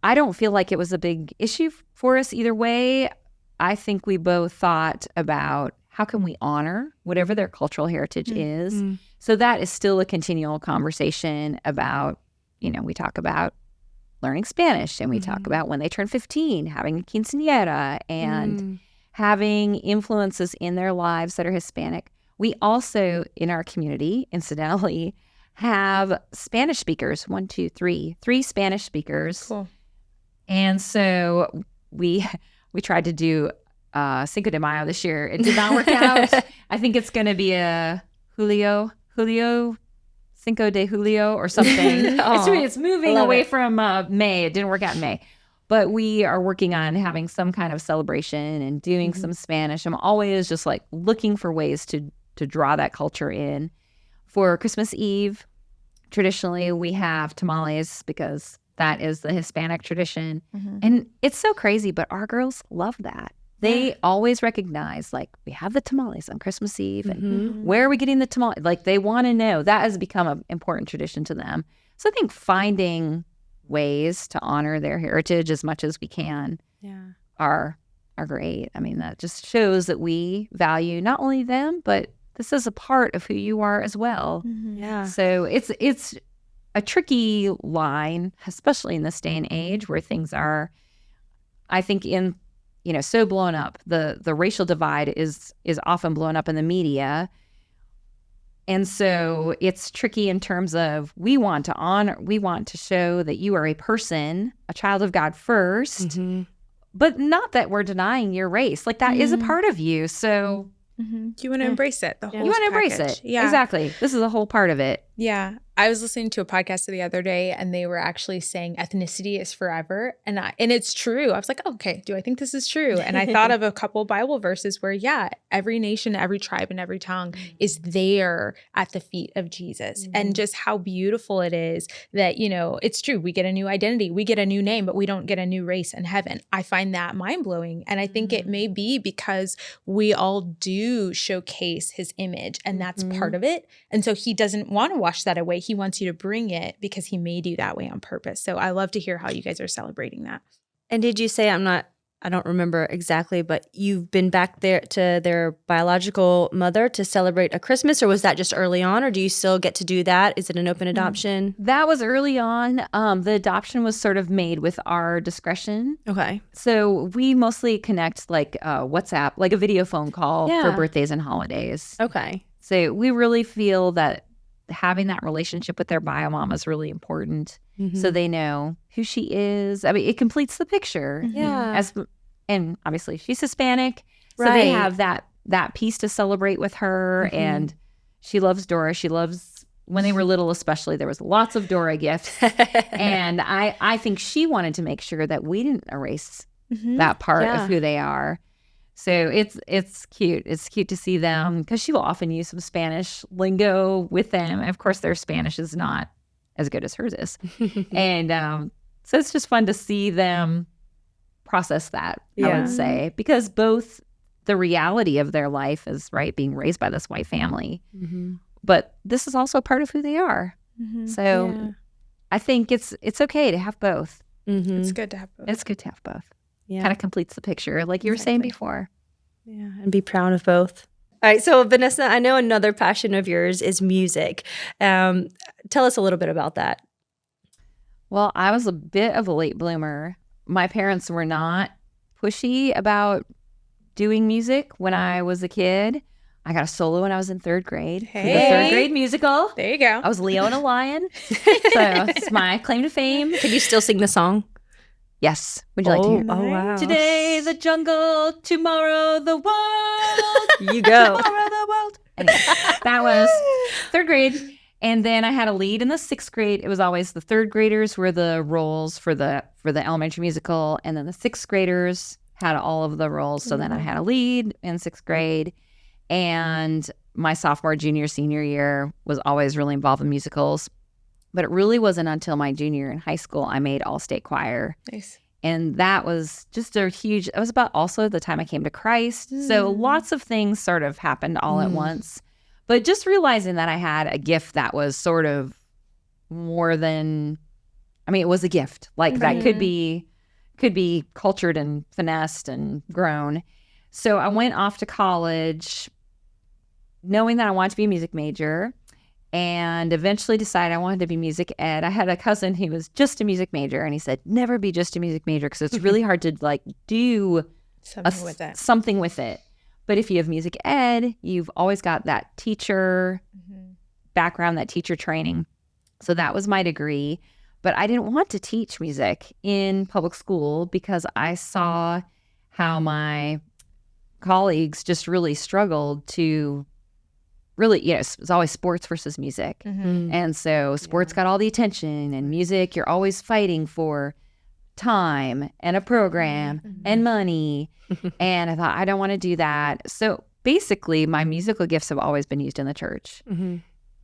I don't feel like it was a big issue for us either way. I think we both thought about how can we honor whatever their cultural heritage is. So that is still a continual conversation about, you know, we talk about learning Spanish, and we talk about when they turn 15, having a quinceañera and having influences in their lives that are Hispanic. We also, in our community, incidentally, have Spanish speakers, 3 Spanish speakers. Cool. And so we tried to do Cinco de Mayo this year. It did not work out. I think it's going to be a Julio, Cinco de Julio or something. It's moving away from May. It didn't work out in May. But we are working on having some kind of celebration and doing some Spanish. I'm always just like looking for ways to draw that culture in. For Christmas Eve, traditionally we have tamales because that is the Hispanic tradition. And it's so crazy, but our girls love that. They always recognize, like, we have the tamales on Christmas Eve, and where are we getting the tamales? Like, they want to know. That has become an important tradition to them. So I think finding ways to honor their heritage as much as we can are great. I mean, that just shows that we value not only them, but this is a part of who you are as well. So it's a tricky line, especially in this day and age where things are, I think, so blown up. The racial divide is often blown up in the media. And so it's tricky in terms of we want to show that you are a person, a child of God first, but not that we're denying your race. Like, that is a part of you. So you want to embrace it. The whole you want to embrace it. Yeah, exactly. This is a whole part of it. Yeah. I was listening to a podcast the other day, and they were actually saying ethnicity is forever. And it's true. I was like, oh, okay, do I think this is true? And I thought of a couple Bible verses where, every nation, every tribe, and every tongue is there at the feet of Jesus. And just how beautiful it is that, it's true. We get a new identity. We get a new name, but we don't get a new race in heaven. I find that mind-blowing. And I think it may be because we all do showcase his image, and that's part of it. And so he doesn't want to wash that away. He wants you to bring it because he made you that way on purpose. So I love to hear how you guys are celebrating that. And did you say, I don't remember exactly, but you've been back there to their biological mother to celebrate a Christmas, or was that just early on, or do you still get to do that? Is it an open adoption? That was early on. The adoption was sort of made with our discretion. Okay. So we mostly connect like WhatsApp, like a video phone call for birthdays and holidays. Okay. So we really feel that having that relationship with their bio mom is really important, so they know who she is. I mean, it completes the picture. Yeah. And obviously she's Hispanic, so they have that piece to celebrate with her. And she loves Dora. She loves, when they were little especially, there was lots of Dora gifts. And I think she wanted to make sure that we didn't erase that part of who they are. So it's cute. It's cute to see them because she will often use some Spanish lingo with them. And of course, their Spanish is not as good as hers is. And so it's just fun to see them process that, I would say, because both the reality of their life is, right, being raised by this white family. But this is also part of who they are. So I think it's okay to have both. It's good to have both. It's good to have both. Kind of completes the picture, like you were saying before. Yeah, and be proud of both. All right, so Vanessa, I know another passion of yours is music. Tell us a little bit about that. Well, I was a bit of a late bloomer. My parents were not pushy about doing music when I was a kid. I got a solo when I was in third grade for the third grade musical. There you go. I was Leo and a lion. So it's my claim to fame. Can you still sing the song? Yes. Would you like to hear it? Oh, wow. Today the jungle, tomorrow the world. You go. Tomorrow the world. Anyway, that was third grade. And then I had a lead in the sixth grade. It was always the third graders were the roles for the elementary musical. And then the sixth graders had all of the roles. So then I had a lead in sixth grade. And my sophomore, junior, senior year was always really involved in musicals. But it really wasn't until my junior year in high school I made all-state choir. Nice. And that was just it was about also the time I came to Christ. So lots of things sort of happened all at once. But just realizing that I had a gift that was sort of more than, it was a gift. Like that could be cultured and finessed and grown. So I went off to college knowing that I wanted to be a music major and eventually decided I wanted to be music ed. I had a cousin who was just a music major and he said, never be just a music major because it's really hard to like do something with it. But if you have music ed, you've always got that teacher background, that teacher training. So that was my degree. But I didn't want to teach music in public school because I saw how my colleagues just really struggled to really, it was always sports versus music. And so sports got all the attention and music, you're always fighting for time and a program and money. And I thought, I don't want to do that. So basically, my musical gifts have always been used in the church.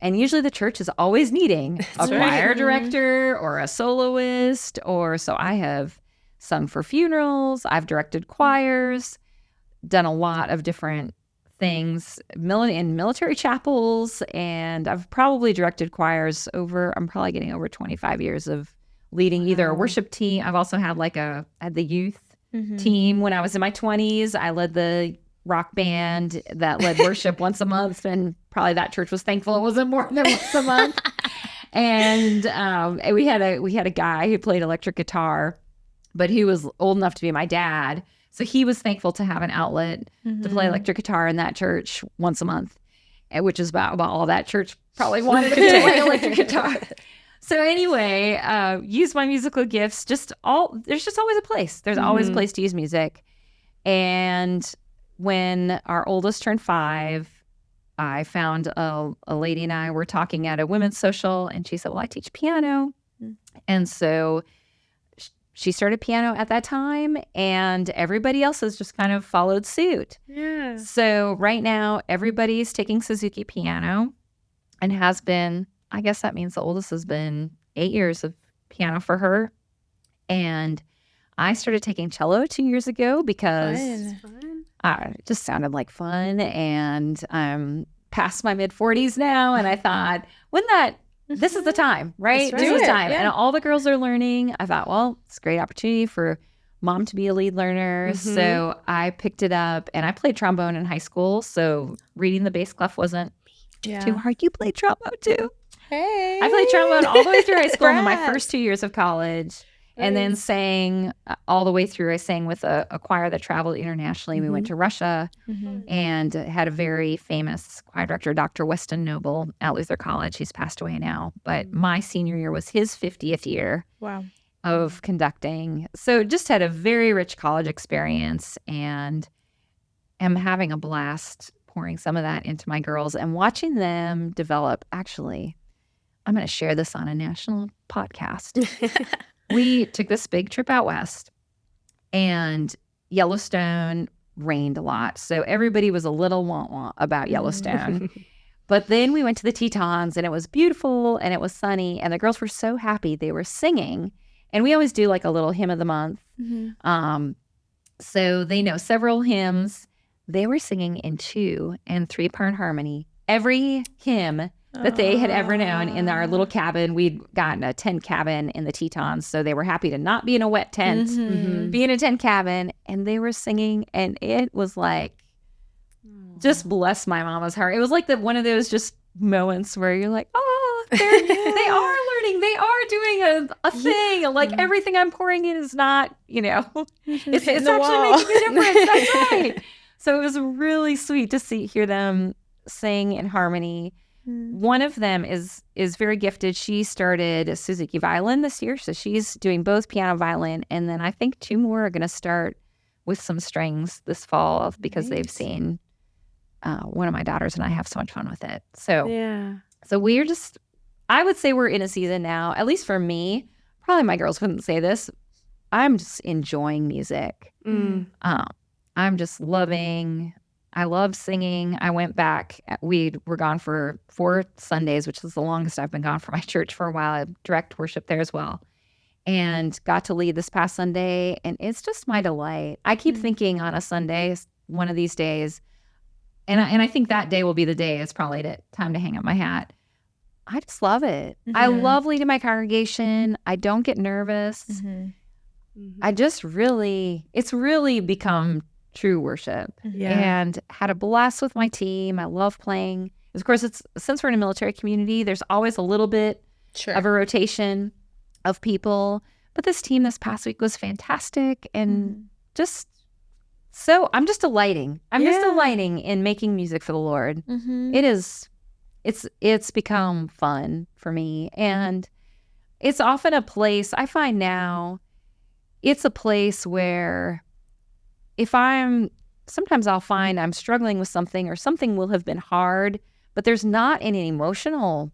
And usually the church is always needing a choir director or a soloist. So I have sung for funerals. I've directed choirs, done a lot of different things in military chapels. And I've probably directed choirs I'm probably getting over 25 years of leading either a worship team. I've also had the youth team when I was in my 20s. I led the rock band that led worship once a month, and probably that church was thankful it wasn't more than once a month. And we had a guy who played electric guitar, but he was old enough to be my dad, so he was thankful to have an outlet to play electric guitar in that church once a month, which is about all that church probably wanted to play electric guitar. So anyway, use my musical gifts. There's just always a place. There's always a place to use music. And when our oldest turned 5, I found a lady and I were talking at a women's social, and she said, well, I teach piano. And so she started piano at that time, and everybody else has just kind of followed suit. Yeah. So right now, everybody's taking Suzuki piano and has been, I guess that means the oldest has been 8 years of piano for her. And I started taking cello 2 years ago because it just sounded like fun. And I'm past my mid-40s now, and I thought, this is the time, right? Right. This is the time. Yeah. And all the girls are learning. I thought, well, it's a great opportunity for mom to be a lead learner. So I picked it up, and I played trombone in high school. So reading the bass clef wasn't too hard. You played trombone too. Hey. I played trombone all the way through high school in my first 2 years of college. And then sang all the way through. I sang with a choir that traveled internationally. We went to Russia and had a very famous choir director, Dr. Weston Noble, at Luther College. He's passed away now. But my senior year was his 50th year of conducting. So just had a very rich college experience, and am having a blast pouring some of that into my girls and watching them develop actually I'm going to share this on a national podcast. We took this big trip out west, and Yellowstone rained a lot. So everybody was a little wah-wah about Yellowstone. But then we went to the Tetons, and it was beautiful, and it was sunny, and the girls were so happy. They were singing, and we always do like a little hymn of the month. So they know several hymns. They were singing in 2- and 3-part harmony. Every hymn that they had ever known in our little cabin. We'd gotten a tent cabin in the Tetons, so they were happy to not be in a wet tent, be in a tent cabin, and they were singing, and it was like, just bless my mama's heart. It was like one of those just moments where you're like, oh, they are learning. They are doing a thing. Like everything I'm pouring in is not, it's actually making a difference. That's right. So it was really sweet to hear them sing in harmony. One of them is very gifted. She started a Suzuki violin this year, so she's doing both piano, violin, and then I think 2 more are going to start with some strings this fall because they've seen one of my daughters and I have so much fun with it. So so we're just, I would say we're in a season now, at least for me. Probably my girls wouldn't say this. I'm just enjoying music. I'm just loving. I love singing. I went back. We were gone for 4 Sundays, which is the longest I've been gone for my church for a while. I direct worship there as well. And got to lead this past Sunday. And it's just my delight. I keep thinking on a Sunday, one of these days, and I think that day will be the day. It's probably time to hang up my hat. I just love it. I love leading my congregation. I don't get nervous. I just it's really become true worship. And had a blast with my team. I love playing. Of course, since we're in a military community, there's always a little bit of a rotation of people. But this team this past week was fantastic, and I'm just delighting. I'm just delighting in making music for the Lord. It's become fun for me, and it's often a place I find now. It's a place where sometimes I'll find I'm struggling with something, or something will have been hard, but there's not an emotional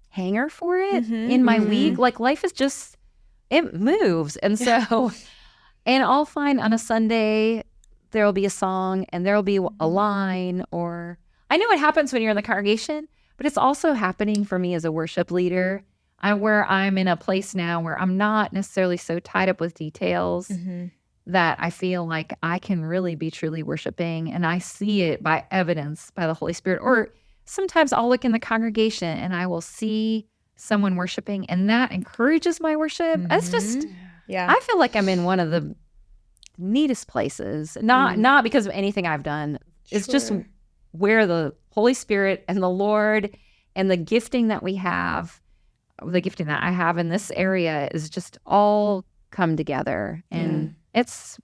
hanger for it in my week. Like life is just, it moves. And so, and I'll find on a Sunday, there'll be a song and there'll be a line, or I know it happens when you're in the congregation, but it's also happening for me as a worship leader. Where I'm in a place now where I'm not necessarily so tied up with details that I feel like I can really be truly worshiping, and I see it by evidence by the Holy Spirit. Or sometimes I'll look in the congregation and I will see someone worshiping, and that encourages my worship. It's just, I feel like I'm in one of the neatest places, not because of anything I've done. It's just where the Holy Spirit and the Lord and the gifting that we have, the gifting that I have in this area is just all come together, and it's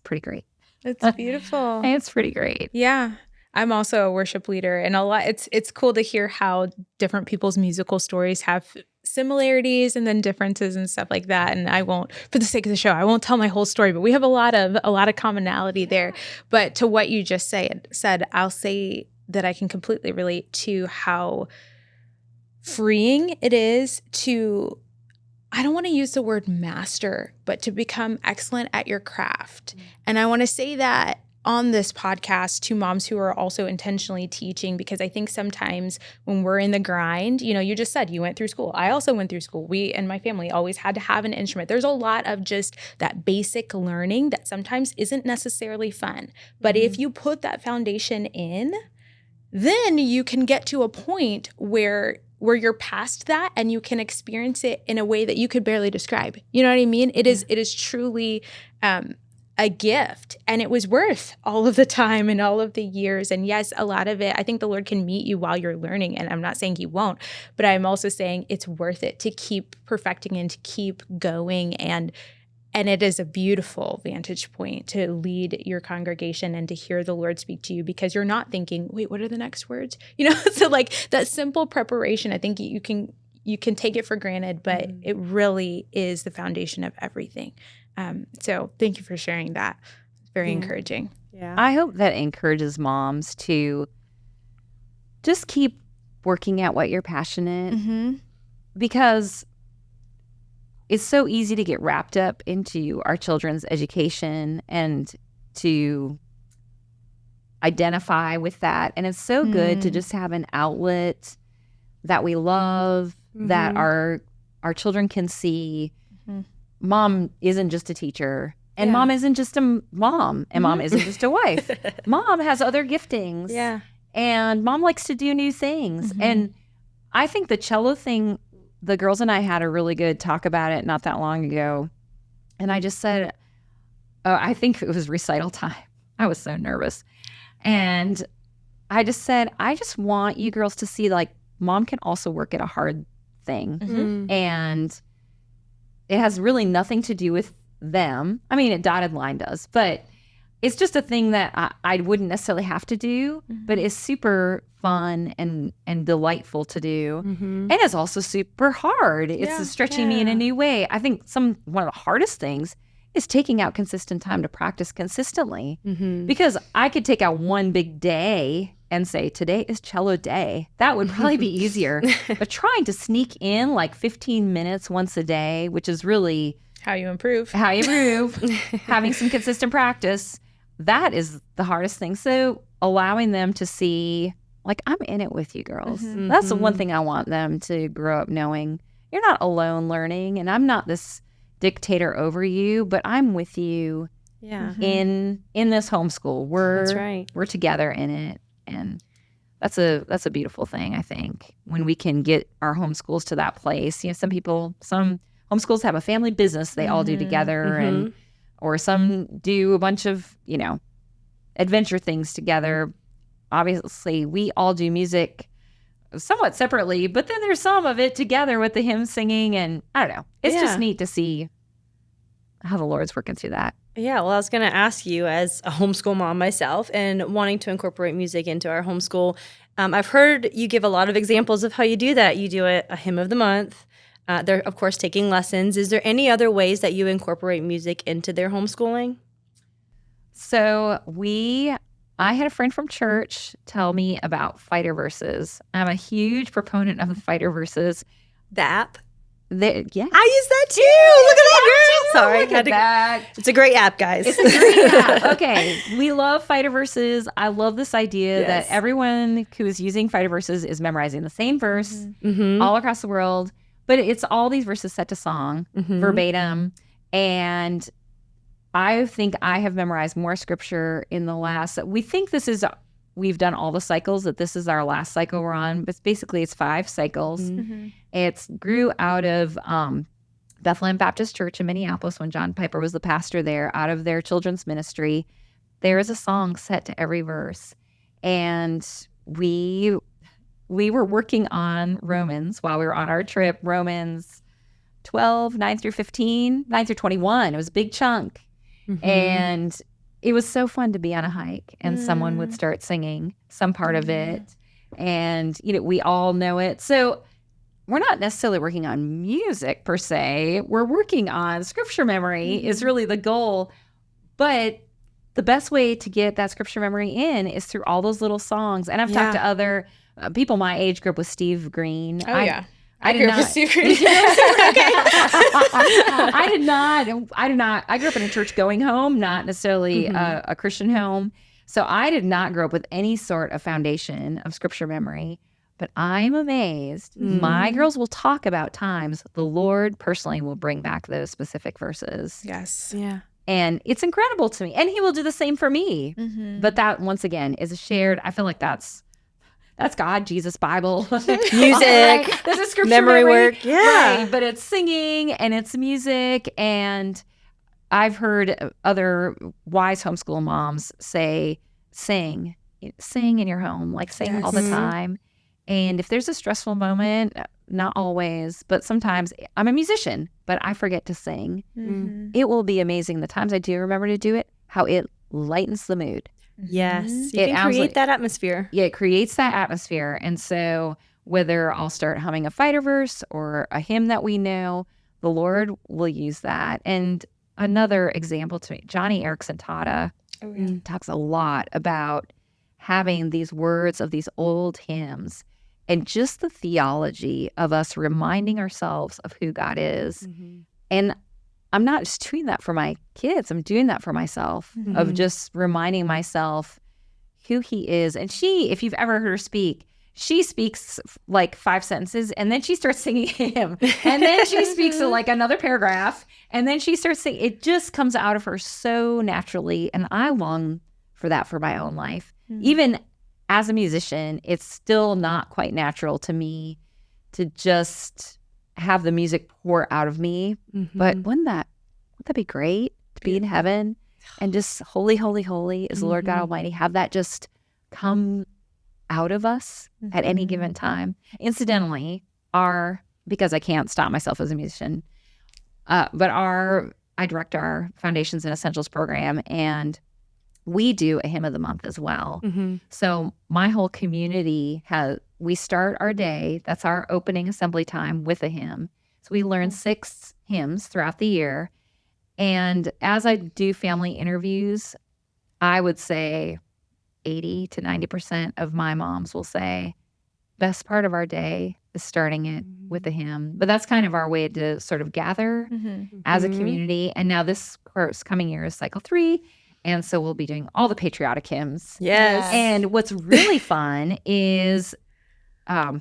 pretty great. It's beautiful. It's pretty great. Yeah. I'm also a worship leader, and it's cool to hear how different people's musical stories have similarities and then differences and stuff like that. And I won't, for the sake of the show, I won't tell my whole story, but we have a lot of commonality there. But to what you just said, I'll say that I can completely relate to how freeing it is to, I don't want to use the word master, but to become excellent at your craft. And I want to say that on this podcast to moms who are also intentionally teaching, because I think sometimes when we're in the grind, you just said you went through school. I also went through school. We and my family always had to have an instrument. There's a lot of just that basic learning that sometimes isn't necessarily fun. But if you put that foundation in, then you can get to a point where you're past that and you can experience it in a way that you could barely describe. You know what I mean? It is truly a gift, and it was worth all of the time and all of the years. And yes, a lot of it, I think the Lord can meet you while you're learning, and I'm not saying He won't, but I'm also saying it's worth it to keep perfecting and to keep going. And it is a beautiful vantage point to lead your congregation and to hear the Lord speak to you, because you're not thinking, wait, what are the next words? So like that simple preparation, I think you can take it for granted, but it really is the foundation of everything. So thank you for sharing that. It's very encouraging. Yeah. I hope that encourages moms to just keep working at what you're passionate, Mm-hmm. because it's so easy to get wrapped up into our children's education and to identify with that. And it's so good to just have an outlet that we love, that our children can see. Mom isn't just a teacher, and mom isn't just a mom, and mom isn't just a wife. Mom has other giftings. Yeah. And mom likes to do new things. And I think the cello thing, the girls and I had a really good talk about it not that long ago. And I just said, I think it was recital time. I was so nervous. And I just said, I just want you girls to see, like, mom can also work at a hard thing. And it has really nothing to do with them. I mean, a dotted line does, but it's just a thing that I wouldn't necessarily have to do, but it's super fun and delightful to do. And it's also super hard. It's stretching me in a new way. I think one of the hardest things is taking out consistent time to practice consistently, because I could take out one big day and say, today is cello day. That would probably be easier. But trying to sneak in like 15 minutes once a day, which is really How you improve. having some consistent practice, that is the hardest thing. So allowing them to see, like, I'm in it with you girls. That's the one thing I want them to grow up knowing. You're not alone learning, and I'm not this dictator over you, but I'm with you in this homeschool. That's right. We're together in it. And that's a beautiful thing, I think, when we can get our homeschools to that place. You know, some homeschools have a family business they all do together, and or some do a bunch of, you know, adventure things together. Obviously, we all do music somewhat separately, but then there's some of it together with the hymn singing, and I don't know. It's just neat to see how the Lord's working through that. Yeah, well, I was going to ask you, as a homeschool mom myself and wanting to incorporate music into our homeschool, I've heard you give a lot of examples of how you do that. You do a hymn of the month. They're, of course, taking lessons. Is there any other ways that you incorporate music into their homeschooling? So I had a friend from church tell me about fighter verses. I'm a huge proponent of the fighter verses. The app? Yeah. I use that too. Look at that, girl. Sorry. Look at that. It's a great app, guys. It's a great app. Okay. We love fighter verses. I love this idea that everyone who is using fighter verses is memorizing the same verse all across the world. But it's all these verses set to song, verbatim. And I think I have memorized more scripture in the last, we've done all the cycles, that this is our last cycle we're on, but basically it's 5 cycles. It's grew out of Bethlehem Baptist Church in Minneapolis when John Piper was the pastor there, out of their children's ministry. There is a song set to every verse. And we were working on Romans while we were on our trip, Romans 12, 9 through 15, 9 through 21. It was a big chunk. And it was so fun to be on a hike and someone would start singing some part of it. And, you know, we all know it. So we're not necessarily working on music per se. We're working on scripture memory is really the goal. But the best way to get that scripture memory in is through all those little songs. And I've talked to other people my age group with Steve Green. I grew up with Steve Green. I did not. I grew up in a church going home, not necessarily a Christian home. So I did not grow up with any sort of foundation of scripture memory. But I'm amazed. My girls will talk about times the Lord personally will bring back those specific verses. Yes. Yeah. And it's incredible to me. And he will do the same for me. But that, once again, is a shared, I feel like that's God, Jesus, Bible, music, This is scripture memory work. Yeah. Right. But it's singing and it's music. And I've heard other wise homeschool moms say, sing in your home, like sing all the time. And if there's a stressful moment, not always, but sometimes I'm a musician, but I forget to sing. It will be amazing the times I do remember to do it, how it lightens the mood. Yes. You can create that atmosphere. Yeah, it creates that atmosphere. And so whether I'll start humming a fighter verse or a hymn that we know, the Lord will use that. And another example to me, Johnny Erickson Tata talks a lot about having these words of these old hymns and just the theology of us reminding ourselves of who God is. Mm-hmm. And I'm not just doing that for my kids. I'm doing that for myself, of just reminding myself who he is. And she, if you've ever heard her speak, she speaks like 5 sentences and then she starts singing him. And then she speaks like another paragraph and then she starts singing. It just comes out of her so naturally. And I long for that for my own life. Even as a musician, it's still not quite natural to me to just have the music pour out of me. But wouldn't that be great to be in heaven and just holy, holy, holy is the Lord God Almighty, have that just come out of us at any given time. Incidentally, because I can't stop myself as a musician, but I direct our Foundations and Essentials program, and we do a hymn of the month as well. So my whole community we start our day, that's our opening assembly time, with a hymn. So we learn 6 hymns throughout the year. And as I do family interviews, I would say 80 to 90% of my moms will say, best part of our day is starting it with a hymn. But that's kind of our way to sort of gather as a community. And now this course coming year is cycle 3. And so we'll be doing all the patriotic hymns. Yes. And what's really fun is our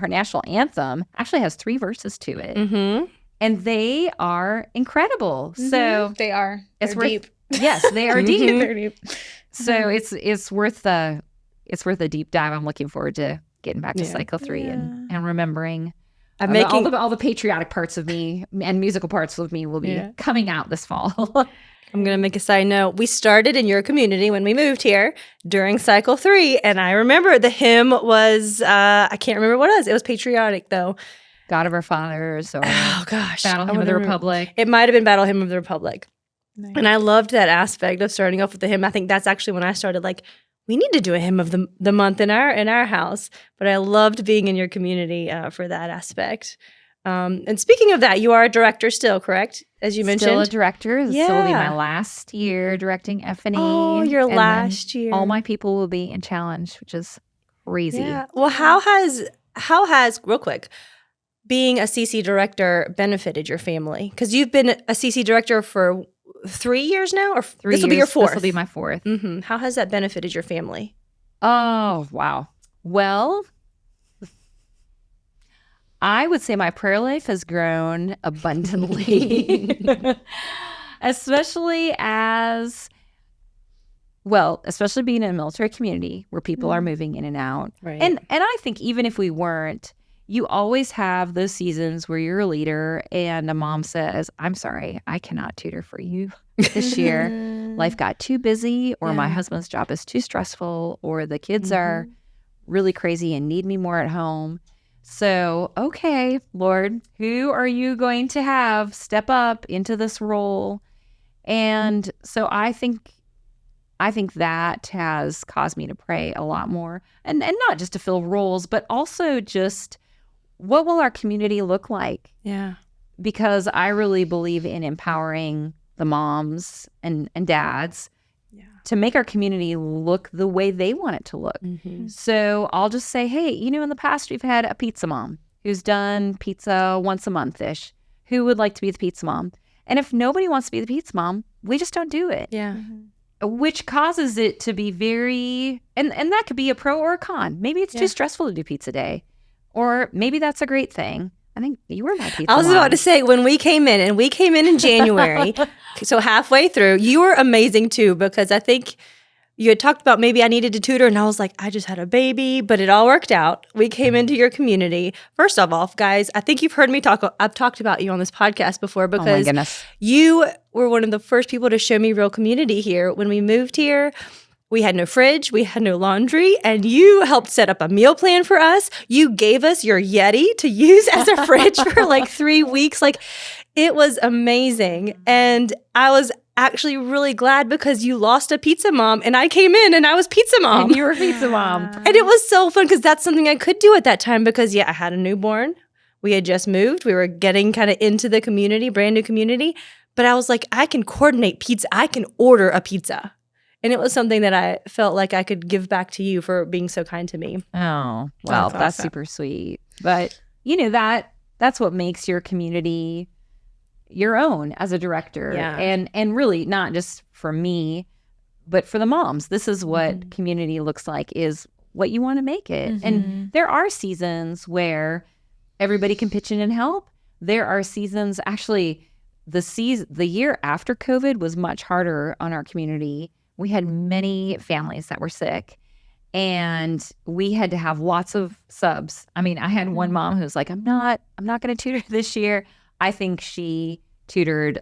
national anthem actually has 3 verses to it. And they are incredible. So they are. They're deep. Yes, they are deep. They're deep. So it's worth a deep dive. I'm looking forward to getting back to cycle 3 and remembering. All the patriotic parts of me and musical parts of me will be coming out this fall. I'm going to make a side note. We started in your community when we moved here during cycle 3. And I remember the hymn was, I can't remember what it was. It was patriotic though. God of Our Fathers, or Battle Hymn of the Republic. It might have been Battle Hymn of the Republic. Nice. And I loved that aspect of starting off with the hymn. I think that's actually when I started we need to do a hymn of the month in our house. But I loved being in your community for that aspect. And speaking of that, you are a director still, correct? As you mentioned. Still a director. This will be my last year directing F&E. Oh, your last year. All my people will be in Challenge, which is crazy. Yeah. Well, how has real quick, being a CC director benefited your family? Because you've been a CC director for 3 years now, or 3 years. This will be your 4th. This will be my 4th. How has that benefited your family? Oh, wow. Well, I would say my prayer life has grown abundantly, especially being in a military community where people are moving in and out. Right. And I think even if we weren't, you always have those seasons where you're a leader and a mom says, I'm sorry, I cannot tutor for you this year. Life got too busy, or my husband's job is too stressful, or the kids are really crazy and need me more at home. So, okay, Lord, who are you going to have step up into this role? And so I think that has caused me to pray a lot more, and not just to fill roles, but also just what will our community look like? Yeah. Because I really believe in empowering the moms and dads to make our community look the way they want it to look. So I'll just say, hey, in the past we've had a pizza mom who's done pizza once a month-ish. Who would like to be the pizza mom? And if nobody wants to be the pizza mom, we just don't do it. Yeah. Which causes it to be very, and that could be a pro or a con. Maybe it's too stressful to do pizza day, or maybe that's a great thing. I think you were my pizza I was mom. about to say, when we came in January, so halfway through, you were amazing too, because I think you had talked about maybe I needed to tutor, and I was like, I just had a baby, but it all worked out. We came into your community. First of all, guys, I think you've heard me talk. I've talked about you on this podcast before because you were one of the first people to show me real community here. When we moved here, we had no fridge, we had no laundry, and you helped set up a meal plan for us. You gave us your Yeti to use as a fridge for 3 weeks. It was amazing. And I was actually really glad because you lost a pizza mom, and I came in and I was pizza mom. And you were pizza mom. And it was so fun because that's something I could do at that time because, I had a newborn. We had just moved. We were getting kind of into the community, brand new community. But I was like, I can coordinate pizza. I can order a pizza. And it was something that I felt like I could give back to you for being so kind to me. Oh, well, that's awesome. super sweet. But that's what makes your community your own as a director. Yeah. And really not just for me, but for the moms. This is what community looks like, is what you want to make it. And there are seasons where everybody can pitch in and help. There are seasons, actually, the year after COVID was much harder on our community. We had many families that were sick, and we had to have lots of subs. I mean, I had one mom who was like, I'm not going to tutor this year. I think she tutored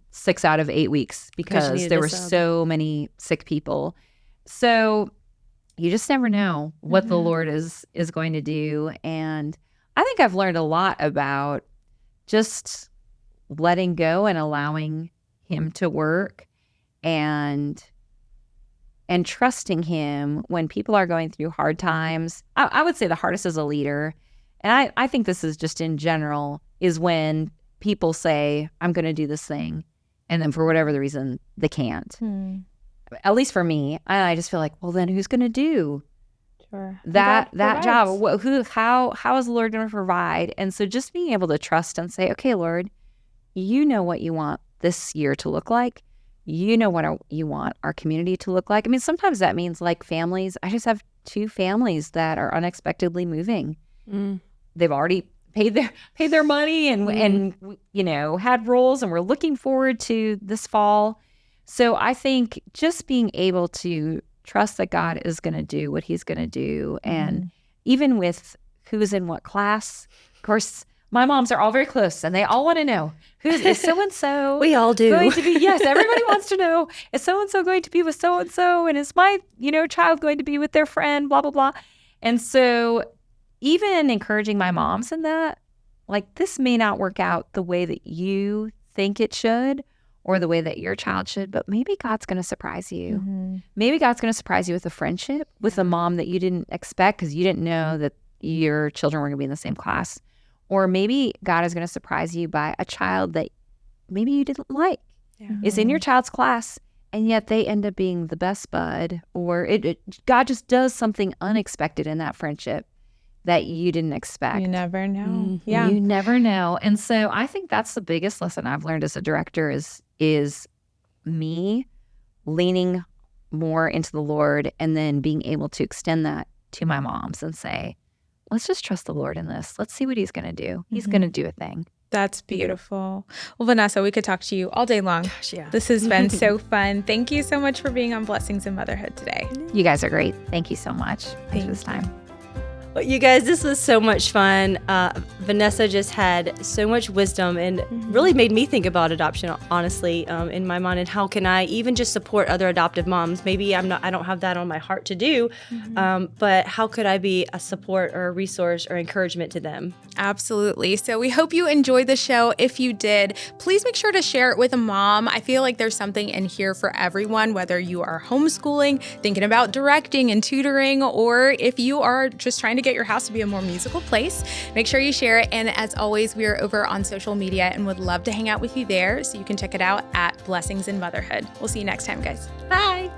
6 out of 8 weeks because there were so many sick people. So you just never know what the Lord is going to do. And I think I've learned a lot about just letting go and allowing him to work, and trusting him when people are going through hard times. I would say the hardest as a leader, and I think this is just in general, is when people say, I'm going to do this thing, and then for whatever the reason, they can't. At least for me, I just feel like, well, then who's going to do that job? How is the Lord going to provide? And so just being able to trust and say, okay, Lord, you know what you want this year to look like. You know what you want our community to look like. I mean, sometimes that means like families. I just have 2 families that are unexpectedly moving. They've already paid their money and had roles, and we're looking forward to this fall. So I think just being able to trust that God is going to do what he's going to do. And even with who's in what class, of course, my moms are all very close, and they all want to know, is so-and-so We all do. going to be? Yes, everybody wants to know, is so-and-so going to be with so-and-so? And is my, child going to be with their friend, blah, blah, blah. And so even encouraging my moms in that, like, this may not work out the way that you think it should or the way that your child should, but maybe God's going to surprise you. Maybe God's going to surprise you with a friendship with a mom that you didn't expect because you didn't know that your children were going to be in the same class. Or maybe God is going to surprise you by a child that maybe you didn't like is in your child's class, and yet they end up being the best bud. Or God just does something unexpected in that friendship that you didn't expect. You never know. Yeah. You never know. And so I think that's the biggest lesson I've learned as a director is me leaning more into the Lord, and then being able to extend that to my moms and say, let's just trust the Lord in this. Let's see what he's going to do. He's going to do a thing. That's beautiful. Well, Vanessa, we could talk to you all day long. Gosh, yeah. This has been so fun. Thank you so much for being on Blessings in Motherhood today. You guys are great. Thank you so much. Thanks for this time. Well, you guys, this was so much fun. Vanessa just had so much wisdom and really made me think about adoption, honestly, in my mind, and how can I even just support other adoptive moms? Maybe I don't have that on my heart to do, but how could I be a support or a resource or encouragement to them? Absolutely. So we hope you enjoyed the show. If you did, please make sure to share it with a mom. I feel like there's something in here for everyone, whether you are homeschooling, thinking about directing and tutoring, or if you are just trying to get your house to be a more musical place. Make sure you share it. And as always, we are over on social media and would love to hang out with you there. So you can check it out at Blessings in Motherhood. We'll see you next time, guys. Bye.